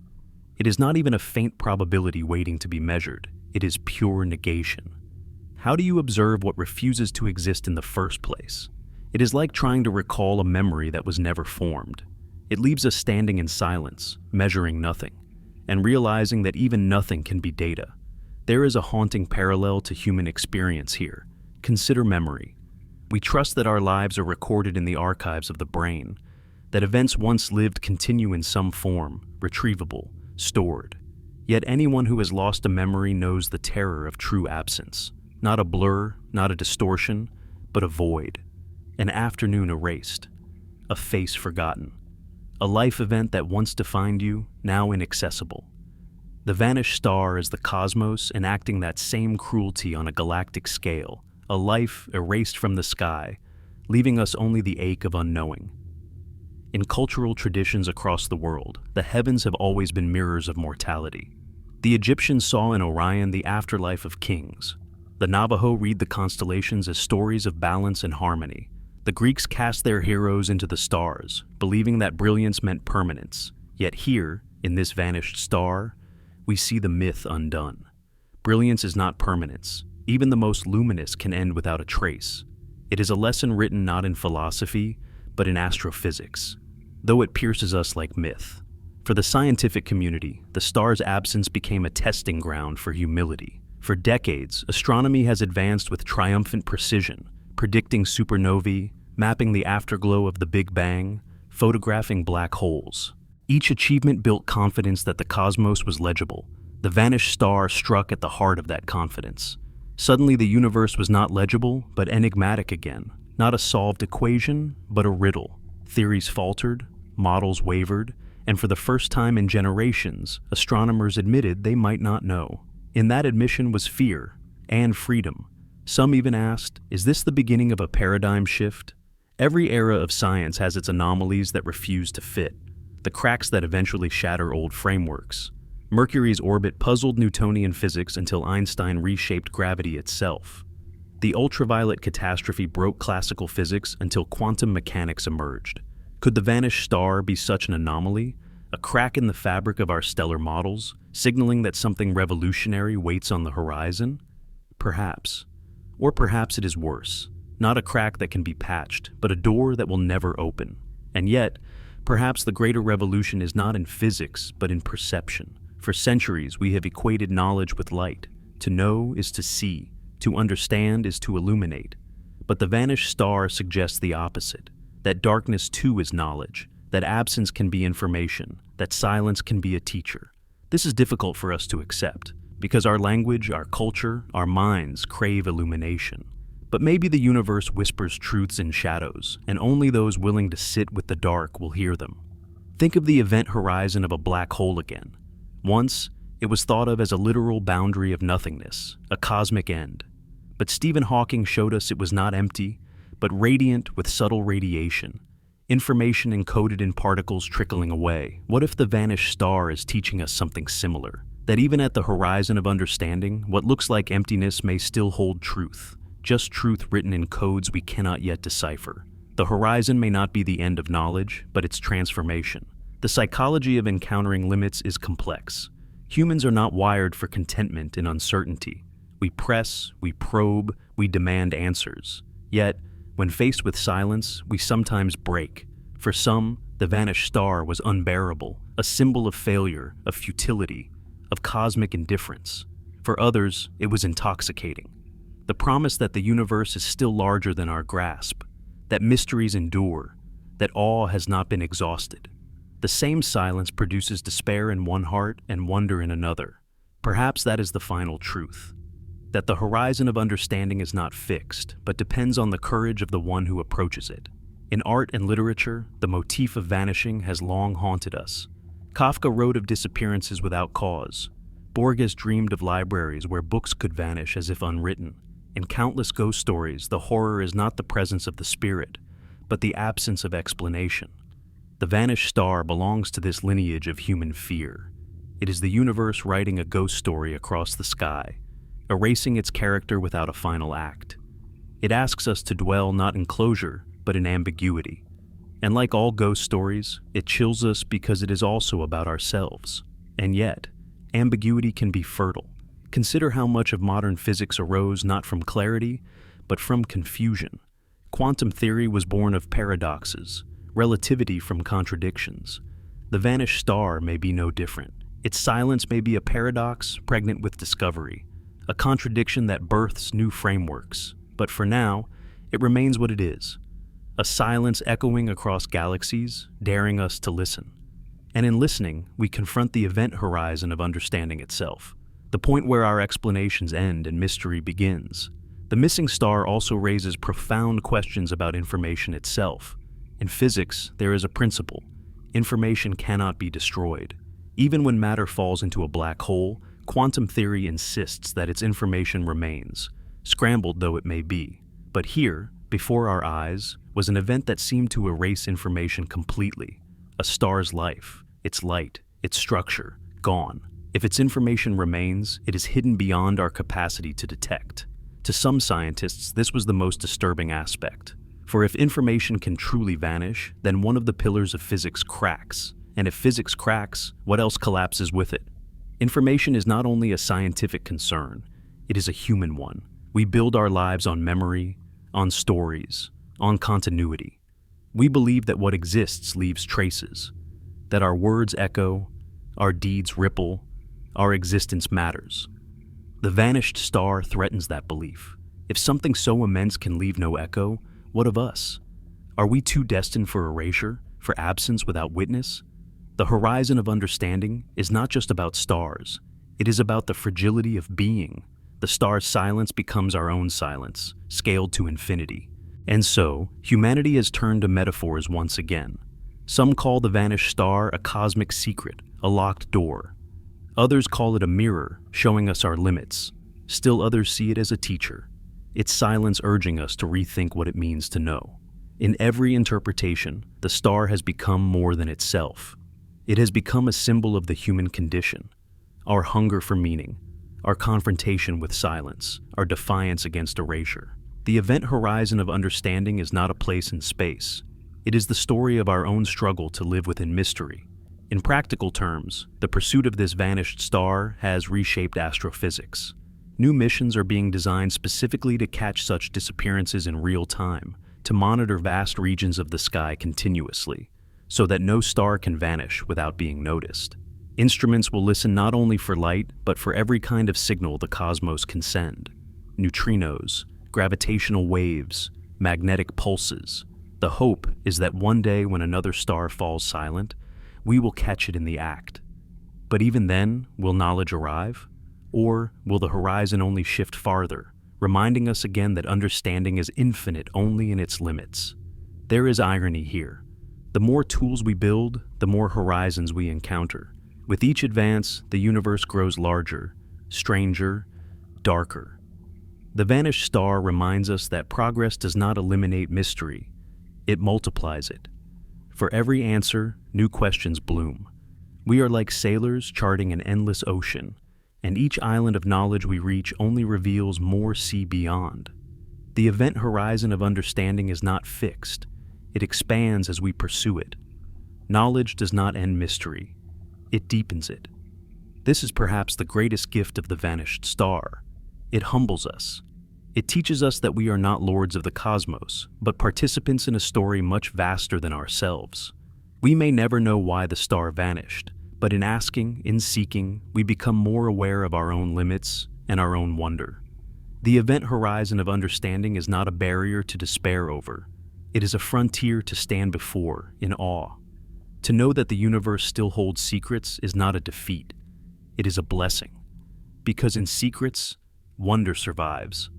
It is not even a faint probability waiting to be measured. It is pure negation. How do you observe what refuses to exist in the first place? It is like trying to recall a memory that was never formed. It leaves us standing in silence, measuring nothing, and realizing that even nothing can be data. There is a haunting parallel to human experience here. Consider memory. We trust that our lives are recorded in the archives of the brain, that events once lived continue in some form, retrievable, stored. Yet anyone who has lost a memory knows the terror of true absence. Not a blur, not a distortion, but a void. An afternoon erased. A face forgotten. A life event that once defined you, now inaccessible. The vanished star is the cosmos enacting that same cruelty on a galactic scale, a life erased from the sky, leaving us only the ache of unknowing. In cultural traditions across the world, the heavens have always been mirrors of mortality. The Egyptians saw in Orion the afterlife of kings. The Navajo read the constellations as stories of balance and harmony. The Greeks cast their heroes into the stars, believing that brilliance meant permanence. Yet here, in this vanished star, we see the myth undone. Brilliance is not permanence. Even the most luminous can end without a trace. It is a lesson written not in philosophy, but in astrophysics, though it pierces us like myth. For the scientific community, the star's absence became a testing ground for humility. For decades, astronomy has advanced with triumphant precision, predicting supernovae, mapping the afterglow of the Big Bang, photographing black holes. Each achievement built confidence that the cosmos was legible. The vanished star struck at the heart of that confidence. Suddenly the universe was not legible, but enigmatic again. Not a solved equation, but a riddle. Theories faltered, models wavered, and for the first time in generations, astronomers admitted they might not know. In that admission was fear and freedom. Some even asked, is this the beginning of a paradigm shift? Every era of science has its anomalies that refuse to fit, the cracks that eventually shatter old frameworks. Mercury's orbit puzzled Newtonian physics until Einstein reshaped gravity itself. The ultraviolet catastrophe broke classical physics until quantum mechanics emerged. Could the vanished star be such an anomaly? A crack in the fabric of our stellar models, signaling that something revolutionary waits on the horizon? Perhaps. Or perhaps it is worse. Not a crack that can be patched, but a door that will never open. And yet, perhaps the greater revolution is not in physics, but in perception. For centuries, we have equated knowledge with light. To know is to see. To understand is to illuminate. But the vanished star suggests the opposite. That darkness too is knowledge. That absence can be information. That silence can be a teacher. This is difficult for us to accept, because our language, our culture, our minds crave illumination. But maybe the universe whispers truths in shadows, and only those willing to sit with the dark will hear them. Think of the event horizon of a black hole again. Once, it was thought of as a literal boundary of nothingness, a cosmic end. But Stephen Hawking showed us it was not empty, but radiant with subtle radiation. Information encoded in particles trickling away. What if the vanished star is teaching us something similar? That even at the horizon of understanding, what looks like emptiness may still hold truth. Just truth written in codes we cannot yet decipher. The horizon may not be the end of knowledge, but its transformation. The psychology of encountering limits is complex. Humans are not wired for contentment in uncertainty. We press, we probe, we demand answers. Yet, when faced with silence, we sometimes break. For some, the vanished star was unbearable, a symbol of failure, of futility, of cosmic indifference. For others, it was intoxicating. The promise that the universe is still larger than our grasp, that mysteries endure, that awe has not been exhausted. The same silence produces despair in one heart and wonder in another. Perhaps that is the final truth. That the horizon of understanding is not fixed, but depends on the courage of the one who approaches it. In art and literature, the motif of vanishing has long haunted us. Kafka wrote of disappearances without cause. Borges dreamed of libraries where books could vanish as if unwritten. In countless ghost stories, the horror is not the presence of the spirit, but the absence of explanation. The vanished star belongs to this lineage of human fear. It is the universe writing a ghost story across the sky, erasing its character without a final act. It asks us to dwell not in closure, but in ambiguity. And like all ghost stories, it chills us because it is also about ourselves. And yet, ambiguity can be fertile. Consider how much of modern physics arose not from clarity, but from confusion. Quantum theory was born of paradoxes, relativity from contradictions. The vanished star may be no different. Its silence may be a paradox pregnant with discovery, a contradiction that births new frameworks. But for now, it remains what it is, a silence echoing across galaxies, daring us to listen. And in listening, we confront the event horizon of understanding itself, the point where our explanations end and mystery begins. The missing star also raises profound questions about information itself. In physics, there is a principle: information cannot be destroyed. Even when matter falls into a black hole, quantum theory insists that its information remains, scrambled though it may be. But here, before our eyes, was an event that seemed to erase information completely. A star's life, its light, its structure, gone. If its information remains, it is hidden beyond our capacity to detect. To some scientists, this was the most disturbing aspect. For if information can truly vanish, then one of the pillars of physics cracks. And if physics cracks, what else collapses with it? Information is not only a scientific concern, it is a human one. We build our lives on memory, on stories, on continuity. We believe that what exists leaves traces, that our words echo, our deeds ripple, our existence matters. The vanished star threatens that belief. If something so immense can leave no echo, what of us? Are we too destined for erasure, for absence without witness? The horizon of understanding is not just about stars. It is about the fragility of being. The star's silence becomes our own silence, scaled to infinity. And so, humanity has turned to metaphors once again. Some call the vanished star a cosmic secret, a locked door. Others call it a mirror, showing us our limits. Still others see it as a teacher, its silence urging us to rethink what it means to know. In every interpretation, the star has become more than itself. It has become a symbol of the human condition, our hunger for meaning, our confrontation with silence, our defiance against erasure. The event horizon of understanding is not a place in space. It is the story of our own struggle to live within mystery. In practical terms, the pursuit of this vanished star has reshaped astrophysics. New missions are being designed specifically to catch such disappearances in real time, to monitor vast regions of the sky continuously, so that no star can vanish without being noticed. Instruments will listen not only for light, but for every kind of signal the cosmos can send. Neutrinos, gravitational waves, magnetic pulses. The hope is that one day when another star falls silent, we will catch it in the act. But even then, will knowledge arrive? Or will the horizon only shift farther, reminding us again that understanding is infinite only in its limits? There is irony here. The more tools we build, the more horizons we encounter. With each advance, the universe grows larger, stranger, darker. The vanished star reminds us that progress does not eliminate mystery, it multiplies it. For every answer, new questions bloom. We are like sailors charting an endless ocean, and each island of knowledge we reach only reveals more sea beyond. The event horizon of understanding is not fixed, it expands as we pursue it. Knowledge does not end mystery, it deepens it. This is perhaps the greatest gift of the vanished star. It humbles us. It teaches us that we are not lords of the cosmos, but participants in a story much vaster than ourselves. We may never know why the star vanished, but in asking, in seeking, we become more aware of our own limits and our own wonder. The event horizon of understanding is not a barrier to despair over. It is a frontier to stand before in awe. To know that the universe still holds secrets is not a defeat. It is a blessing. Because in secrets, wonder survives.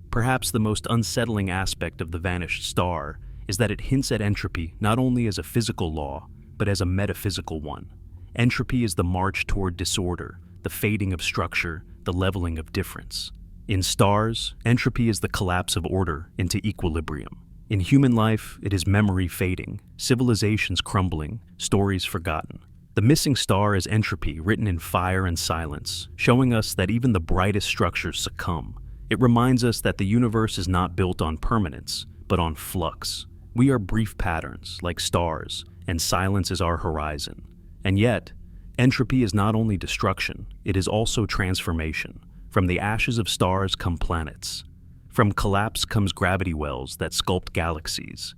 Perhaps the most unsettling aspect of the vanished star is that it hints at entropy not only as a physical law, but as a metaphysical one. Entropy is the march toward disorder, the fading of structure, the leveling of difference. In stars, entropy is the collapse of order into equilibrium. In human life, it is memory fading, civilizations crumbling, stories forgotten. The missing star is entropy written in fire and silence, showing us that even the brightest structures succumb. It reminds us that the universe is not built on permanence, but on flux. We are brief patterns, like stars, and silence is our horizon. And yet, entropy is not only destruction, it is also transformation. From the ashes of stars come planets. From collapse comes gravity wells that sculpt galaxies.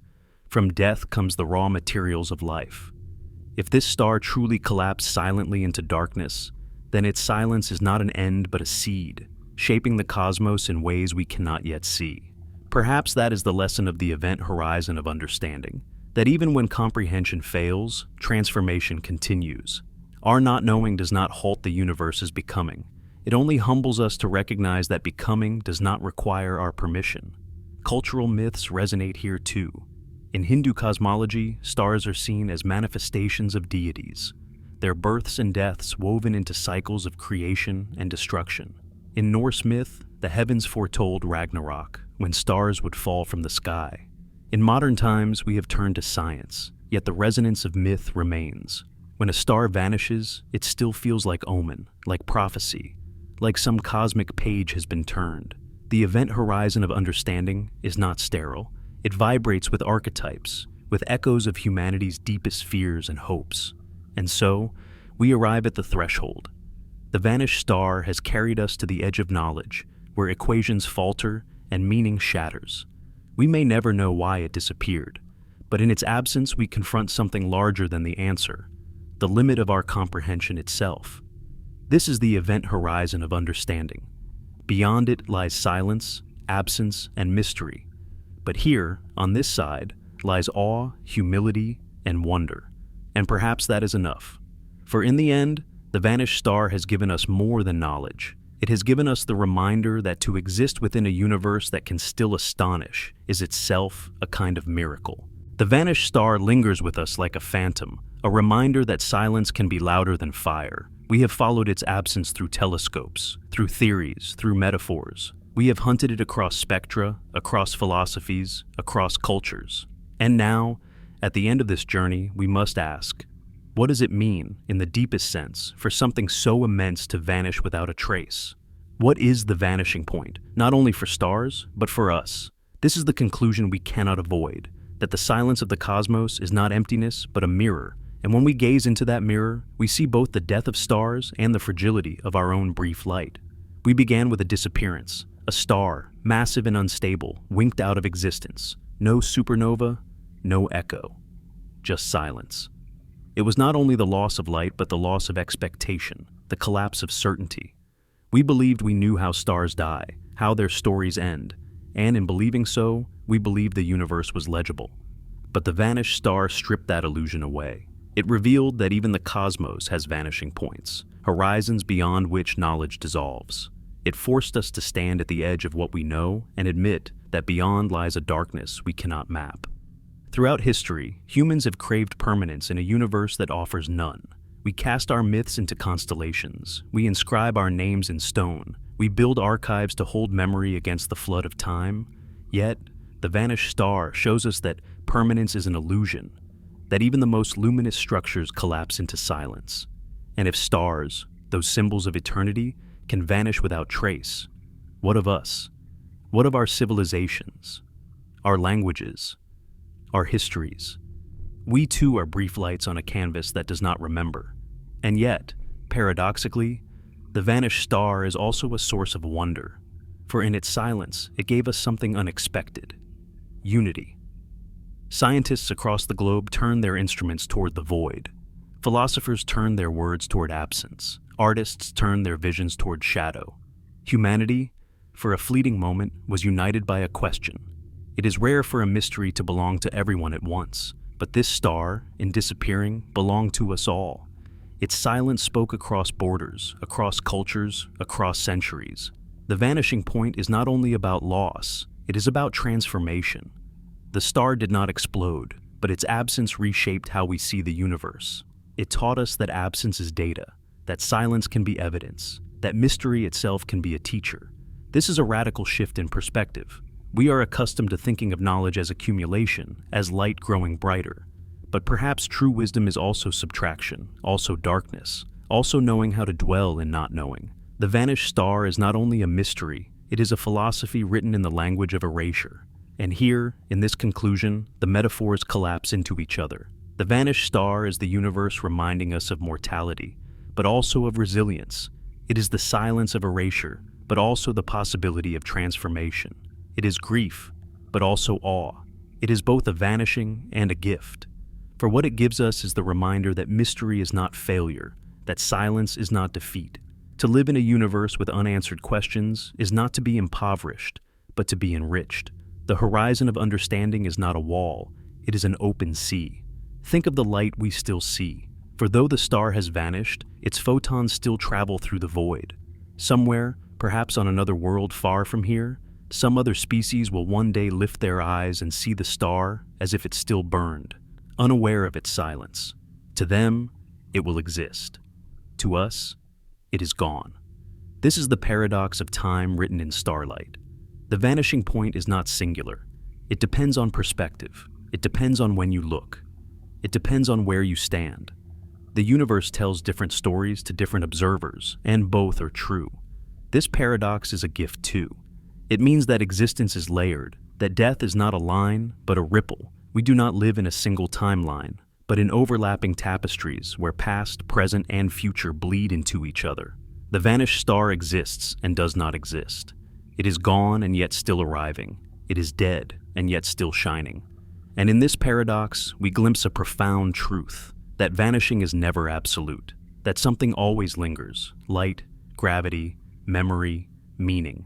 From death comes the raw materials of life. If this star truly collapsed silently into darkness, then its silence is not an end but a seed, shaping the cosmos in ways we cannot yet see. Perhaps that is the lesson of the event horizon of understanding, that even when comprehension fails, transformation continues. Our not knowing does not halt the universe's becoming. It only humbles us to recognize that becoming does not require our permission. Cultural myths resonate here too. In Hindu cosmology, stars are seen as manifestations of deities, their births and deaths woven into cycles of creation and destruction. In Norse myth, the heavens foretold Ragnarok, when stars would fall from the sky. In modern times, we have turned to science, yet the resonance of myth remains. When a star vanishes, it still feels like omen, like prophecy, like some cosmic page has been turned. The event horizon of understanding is not sterile. It vibrates with archetypes, with echoes of humanity's deepest fears and hopes. And so, we arrive at the threshold. The vanished star has carried us to the edge of knowledge, where equations falter and meaning shatters. We may never know why it disappeared, but in its absence we confront something larger than the answer, the limit of our comprehension itself. This is the event horizon of understanding. Beyond it lies silence, absence, and mystery. But here, on this side, lies awe, humility, and wonder. And perhaps that is enough. For in the end, the vanished star has given us more than knowledge. It has given us the reminder that to exist within a universe that can still astonish is itself a kind of miracle. The vanished star lingers with us like a phantom, a reminder that silence can be louder than fire. We have followed its absence through telescopes, through theories, through metaphors. We have hunted it across spectra, across philosophies, across cultures. And now, at the end of this journey, we must ask, what does it mean, in the deepest sense, for something so immense to vanish without a trace? What is the vanishing point, not only for stars, but for us? This is the conclusion we cannot avoid, that the silence of the cosmos is not emptiness, but a mirror. And when we gaze into that mirror, we see both the death of stars and the fragility of our own brief light. We began with a disappearance. A star, massive and unstable, winked out of existence. No supernova, no echo. Just silence. It was not only the loss of light, but the loss of expectation, the collapse of certainty. We believed we knew how stars die, how their stories end, and in believing so, we believed the universe was legible. But the vanished star stripped that illusion away. It revealed that even the cosmos has vanishing points, horizons beyond which knowledge dissolves. It forced us to stand at the edge of what we know and admit that beyond lies a darkness we cannot map. Throughout history, humans have craved permanence in a universe that offers none. We cast our myths into constellations. We inscribe our names in stone. We build archives to hold memory against the flood of time. Yet, the vanished star shows us that permanence is an illusion, that even the most luminous structures collapse into silence. And if stars, those symbols of eternity, can vanish without trace, what of us? What of our civilizations, our languages, our histories? We too are brief lights on a canvas that does not remember. And yet, paradoxically, the vanished star is also a source of wonder, for in its silence, it gave us something unexpected: unity. Scientists across the globe turn their instruments toward the void. Philosophers turn their words toward absence. Artists turn their visions toward shadow. Humanity, for a fleeting moment, was united by a question. It is rare for a mystery to belong to everyone at once, but this star, in disappearing, belonged to us all. Its silence spoke across borders, across cultures, across centuries. The vanishing point is not only about loss, it is about transformation. The star did not explode, but its absence reshaped how we see the universe. It taught us that absence is data, that silence can be evidence, that mystery itself can be a teacher. This is a radical shift in perspective. We are accustomed to thinking of knowledge as accumulation, as light growing brighter. But perhaps true wisdom is also subtraction, also darkness, also knowing how to dwell in not knowing. The vanished star is not only a mystery, it is a philosophy written in the language of erasure. And here, in this conclusion, the metaphors collapse into each other. The vanished star is the universe reminding us of mortality, but also of resilience. It is the silence of erasure, but also the possibility of transformation. It is grief, but also awe. It is both a vanishing and a gift. For what it gives us is the reminder that mystery is not failure, that silence is not defeat. To live in a universe with unanswered questions is not to be impoverished, but to be enriched. The horizon of understanding is not a wall, it is an open sea. Think of the light we still see. For though the star has vanished, its photons still travel through the void. Somewhere, perhaps on another world far from here, some other species will one day lift their eyes and see the star as if it still burned, unaware of its silence. To them, it will exist. To us, it is gone. This is the paradox of time written in starlight. The vanishing point is not singular. It depends on perspective. It depends on when you look. It depends on where you stand. The universe tells different stories to different observers, and both are true. This paradox is a gift too. It means that existence is layered, that death is not a line, but a ripple. We do not live in a single timeline, but in overlapping tapestries where past, present, and future bleed into each other. The vanished star exists and does not exist. It is gone and yet still arriving. It is dead and yet still shining. And in this paradox, we glimpse a profound truth, that vanishing is never absolute, that something always lingers, light, gravity, memory, meaning.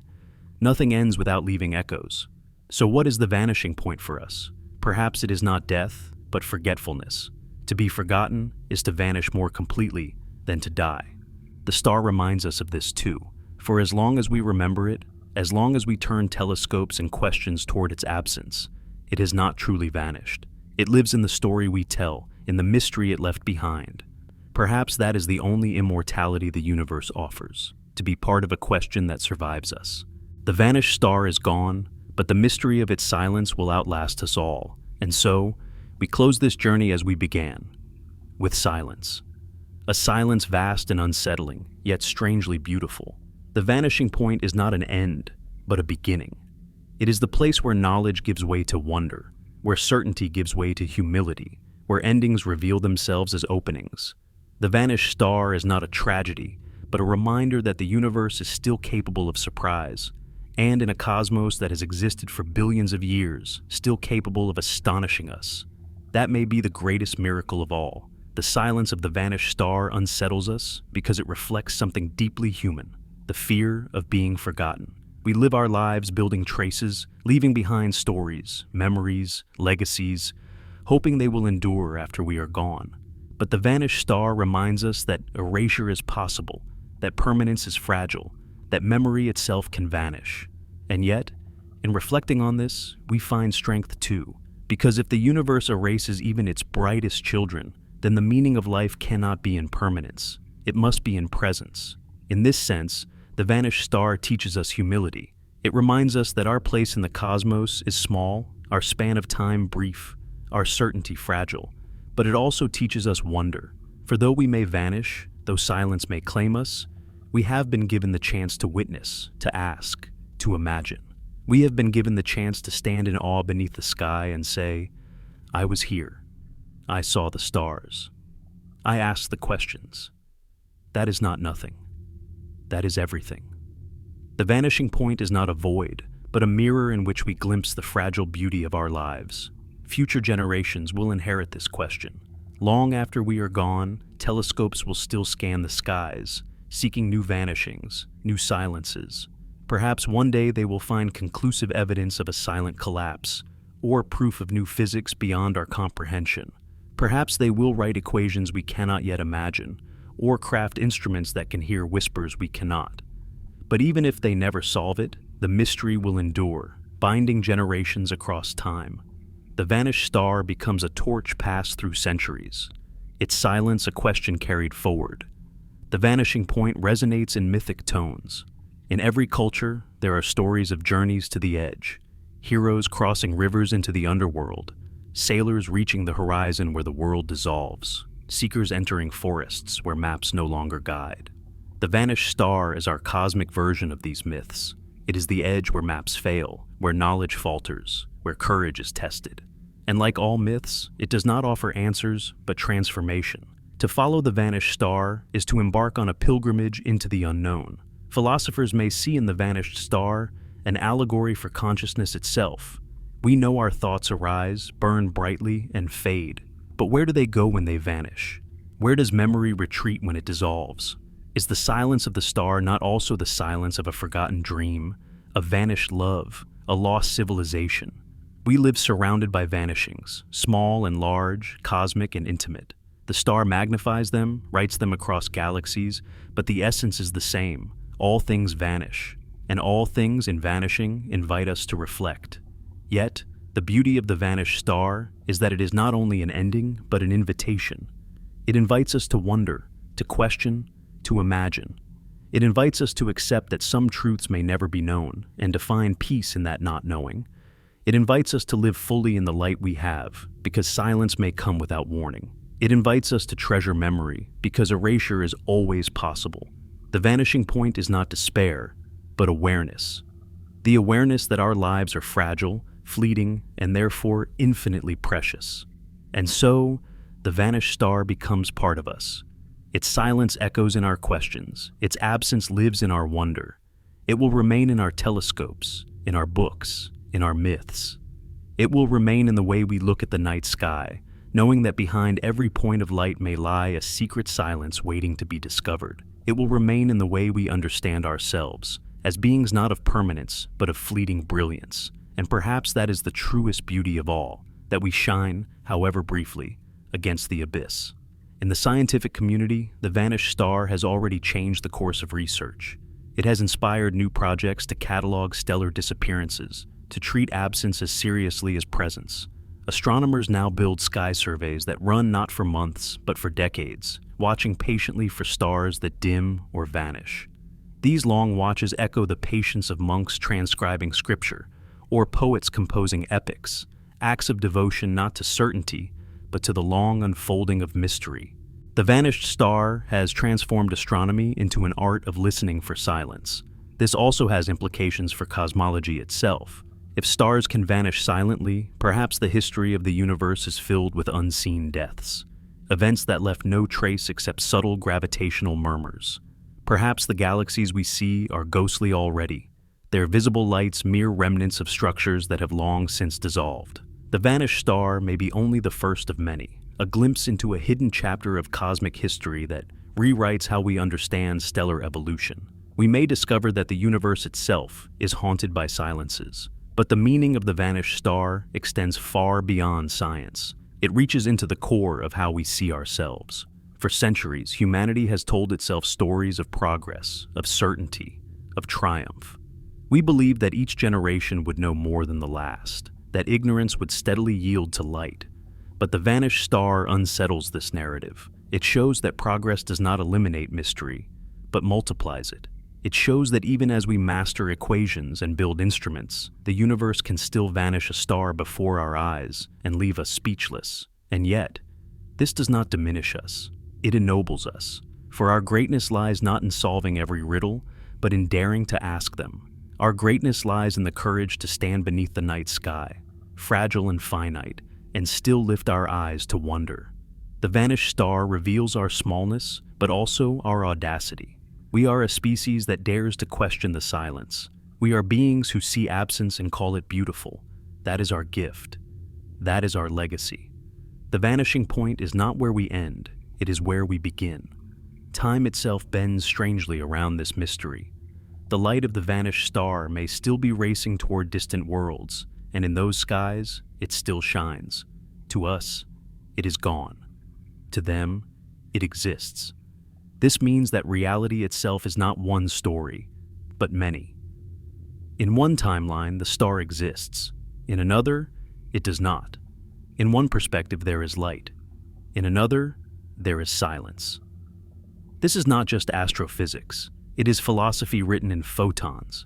Nothing ends without leaving echoes. So what is the vanishing point for us? Perhaps it is not death, but forgetfulness. To be forgotten is to vanish more completely than to die. The star reminds us of this too, for as long as we remember it, as long as we turn telescopes and questions toward its absence, it has not truly vanished. It lives in the story we tell, in the mystery it left behind. Perhaps that is the only immortality the universe offers, to be part of a question that survives us. The vanished star is gone, but the mystery of its silence will outlast us all. And so, we close this journey as we began, with silence. A silence vast and unsettling, yet strangely beautiful. The vanishing point is not an end, but a beginning. It is the place where knowledge gives way to wonder, where certainty gives way to humility, where endings reveal themselves as openings. The vanished star is not a tragedy, but a reminder that the universe is still capable of surprise, and in a cosmos that has existed for billions of years, still capable of astonishing us. That may be the greatest miracle of all. The silence of the vanished star unsettles us because it reflects something deeply human, the fear of being forgotten. We live our lives building traces, leaving behind stories, memories, legacies, hoping they will endure after we are gone. But the vanished star reminds us that erasure is possible, that permanence is fragile, that memory itself can vanish. And yet, in reflecting on this, we find strength too, because if the universe erases even its brightest children, then the meaning of life cannot be in permanence. It must be in presence. In this sense, the vanished star teaches us humility. It reminds us that our place in the cosmos is small, our span of time brief, our certainty fragile. But it also teaches us wonder. For though we may vanish, though silence may claim us, we have been given the chance to witness, to ask, to imagine. We have been given the chance to stand in awe beneath the sky and say, I was here. I saw the stars. I asked the questions. That is not nothing. That is everything. The vanishing point is not a void, but a mirror in which we glimpse the fragile beauty of our lives. Future generations will inherit this question. Long after we are gone, telescopes will still scan the skies, seeking new vanishings, new silences. Perhaps one day they will find conclusive evidence of a silent collapse, or proof of new physics beyond our comprehension. Perhaps they will write equations we cannot yet imagine, or craft instruments that can hear whispers we cannot. But even if they never solve it, the mystery will endure, binding generations across time. The vanished star becomes a torch passed through centuries, its silence a question carried forward. The vanishing point resonates in mythic tones. In every culture, there are stories of journeys to the edge, heroes crossing rivers into the underworld, sailors reaching the horizon where the world dissolves, seekers entering forests where maps no longer guide. The vanished star is our cosmic version of these myths. It is the edge where maps fail, where knowledge falters, where courage is tested. And like all myths, it does not offer answers, but transformation. To follow the vanished star is to embark on a pilgrimage into the unknown. Philosophers may see in the vanished star an allegory for consciousness itself. We know our thoughts arise, burn brightly, and fade. But where do they go when they vanish? Where does memory retreat when it dissolves? Is the silence of the star not also the silence of a forgotten dream, a vanished love, a lost civilization? We live surrounded by vanishings, small and large, cosmic and intimate. The star magnifies them, writes them across galaxies, but the essence is the same. All things vanish, and all things in vanishing invite us to reflect. Yet, the beauty of the vanished star is that it is not only an ending, but an invitation. It invites us to wonder, to question, to imagine. It invites us to accept that some truths may never be known, and to find peace in that not knowing. It invites us to live fully in the light we have, because silence may come without warning. It invites us to treasure memory, because erasure is always possible. The vanishing point is not despair, but awareness. The awareness that our lives are fragile, fleeting, and therefore infinitely precious. And so, the vanished star becomes part of us. Its silence echoes in our questions. Its absence lives in our wonder. It will remain in our telescopes, in our books, in our myths. It will remain in the way we look at the night sky, knowing that behind every point of light may lie a secret silence waiting to be discovered. It will remain in the way we understand ourselves, as beings not of permanence, but of fleeting brilliance. And perhaps that is the truest beauty of all, that we shine, however briefly, against the abyss. In the scientific community, the vanished star has already changed the course of research. It has inspired new projects to catalog stellar disappearances, to treat absence as seriously as presence. Astronomers now build sky surveys that run not for months, but for decades, watching patiently for stars that dim or vanish. These long watches echo the patience of monks transcribing scripture, or poets composing epics, acts of devotion not to certainty, but to the long unfolding of mystery. The vanished star has transformed astronomy into an art of listening for silence. This also has implications for cosmology itself. If stars can vanish silently, perhaps the history of the universe is filled with unseen deaths, events that left no trace except subtle gravitational murmurs. Perhaps the galaxies we see are ghostly already, their visible lights mere remnants of structures that have long since dissolved. The vanished star may be only the first of many, a glimpse into a hidden chapter of cosmic history that rewrites how we understand stellar evolution. We may discover that the universe itself is haunted by silences. But the meaning of the vanished star extends far beyond science. It reaches into the core of how we see ourselves. For centuries, humanity has told itself stories of progress, of certainty, of triumph. We believed that each generation would know more than the last, that ignorance would steadily yield to light. But the vanished star unsettles this narrative. It shows that progress does not eliminate mystery, but multiplies it. It shows that even as we master equations and build instruments, the universe can still vanish a star before our eyes and leave us speechless. And yet, this does not diminish us. It ennobles us. For our greatness lies not in solving every riddle, but in daring to ask them. Our greatness lies in the courage to stand beneath the night sky, fragile and finite, and still lift our eyes to wonder. The vanished star reveals our smallness, but also our audacity. We are a species that dares to question the silence. We are beings who see absence and call it beautiful. That is our gift. That is our legacy. The vanishing point is not where we end, it is where we begin. Time itself bends strangely around this mystery. The light of the vanished star may still be racing toward distant worlds, and in those skies, it still shines. To us, it is gone. To them, it exists. This means that reality itself is not one story, but many. In one timeline, the star exists. In another, it does not. In one perspective, there is light. In another, there is silence. This is not just astrophysics. It is philosophy written in photons.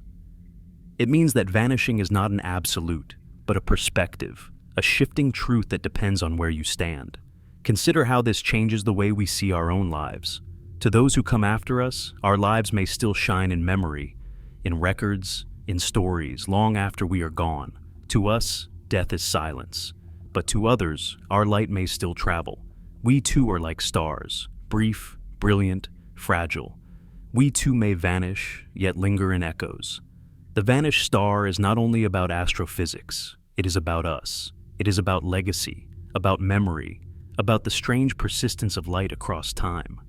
It means that vanishing is not an absolute, but a perspective, a shifting truth that depends on where you stand. Consider how this changes the way we see our own lives. To those who come after us, our lives may still shine in memory, in records, in stories, long after we are gone. To us, death is silence. But to others, our light may still travel. We too are like stars, brief, brilliant, fragile. We too may vanish, yet linger in echoes. The vanished star is not only about astrophysics, it is about us. It is about legacy, about memory, about the strange persistence of light across time.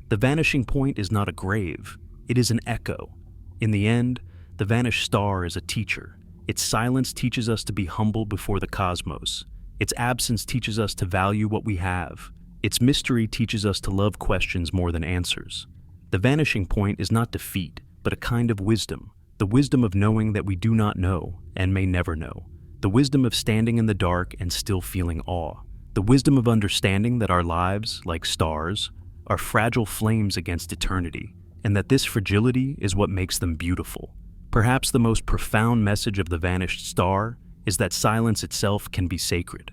The vanishing point is not a grave, it is an echo. In the end, the vanished star is a teacher. Its silence teaches us to be humble before the cosmos. Its absence teaches us to value what we have. Its mystery teaches us to love questions more than answers. The vanishing point is not defeat, but a kind of wisdom. The wisdom of knowing that we do not know and may never know. The wisdom of standing in the dark and still feeling awe. The wisdom of understanding that our lives, like stars, are fragile flames against eternity, and that this fragility is what makes them beautiful. Perhaps the most profound message of the vanished star is that silence itself can be sacred.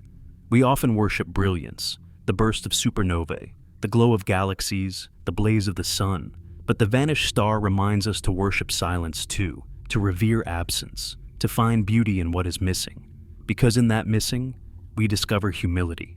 We often worship brilliance, the burst of supernovae, the glow of galaxies, the blaze of the sun, but the vanished star reminds us to worship silence too, to revere absence, to find beauty in what is missing. Because in that missing, we discover humility.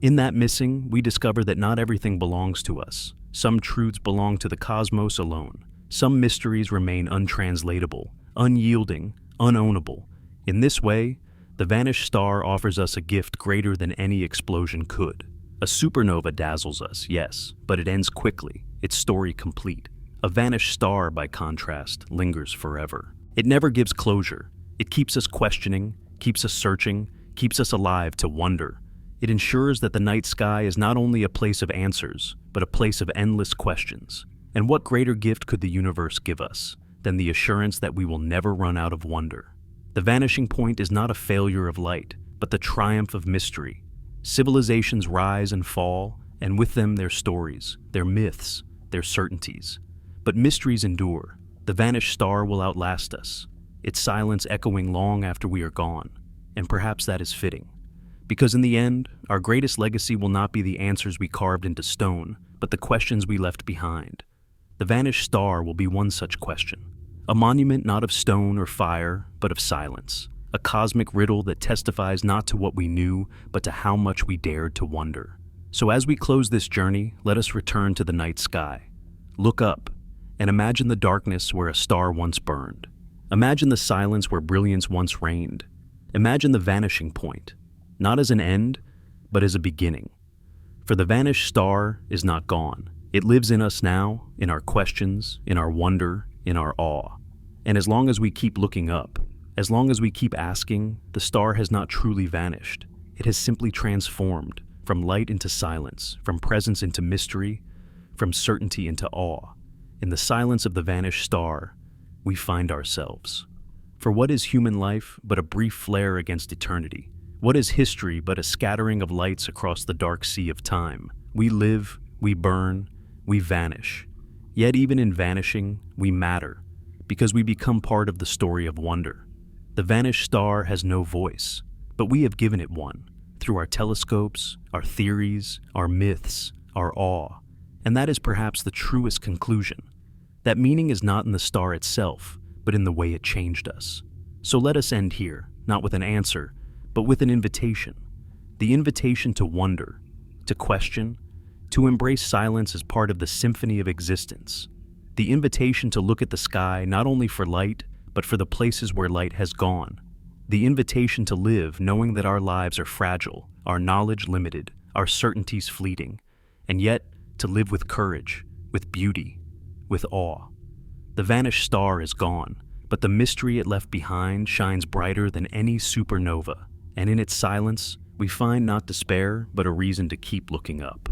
In that missing, we discover that not everything belongs to us. Some truths belong to the cosmos alone. Some mysteries remain untranslatable, unyielding, unownable. In this way, the vanished star offers us a gift greater than any explosion could. A supernova dazzles us, yes, but it ends quickly, its story complete. A vanished star, by contrast, lingers forever. It never gives closure. It keeps us questioning, keeps us searching, keeps us alive to wonder. It ensures that the night sky is not only a place of answers, but a place of endless questions. And what greater gift could the universe give us than the assurance that we will never run out of wonder? The vanishing point is not a failure of light, but the triumph of mystery. Civilizations rise and fall, and with them their stories, their myths, their certainties. But mysteries endure. The vanished star will outlast us, its silence echoing long after we are gone. And perhaps that is fitting. Because in the end, our greatest legacy will not be the answers we carved into stone, but the questions we left behind. The vanished star will be one such question. A monument not of stone or fire, but of silence. A cosmic riddle that testifies not to what we knew, but to how much we dared to wonder. So as we close this journey, let us return to the night sky. Look up, and imagine the darkness where a star once burned. Imagine the silence where brilliance once reigned. Imagine the vanishing point, not as an end, but as a beginning. For the vanished star is not gone. It lives in us now, in our questions, in our wonder, in our awe. And as long as we keep looking up, as long as we keep asking, the star has not truly vanished. It has simply transformed, from light into silence, from presence into mystery, from certainty into awe. In the silence of the vanished star, we find ourselves. For what is human life but a brief flare against eternity? What is history but a scattering of lights across the dark sea of time? We live, we burn, we vanish. Yet even in vanishing, we matter, because we become part of the story of wonder. The vanished star has no voice, but we have given it one, through our telescopes, our theories, our myths, our awe. And that is perhaps the truest conclusion. That meaning is not in the star itself, but in the way it changed us. So let us end here, not with an answer, but with an invitation. The invitation to wonder, to question, to embrace silence as part of the symphony of existence. The invitation to look at the sky not only for light, but for the places where light has gone. The invitation to live knowing that our lives are fragile, our knowledge limited, our certainties fleeting, and yet to live with courage, with beauty, with awe. The vanished star is gone, but the mystery it left behind shines brighter than any supernova, and in its silence, we find not despair, but a reason to keep looking up.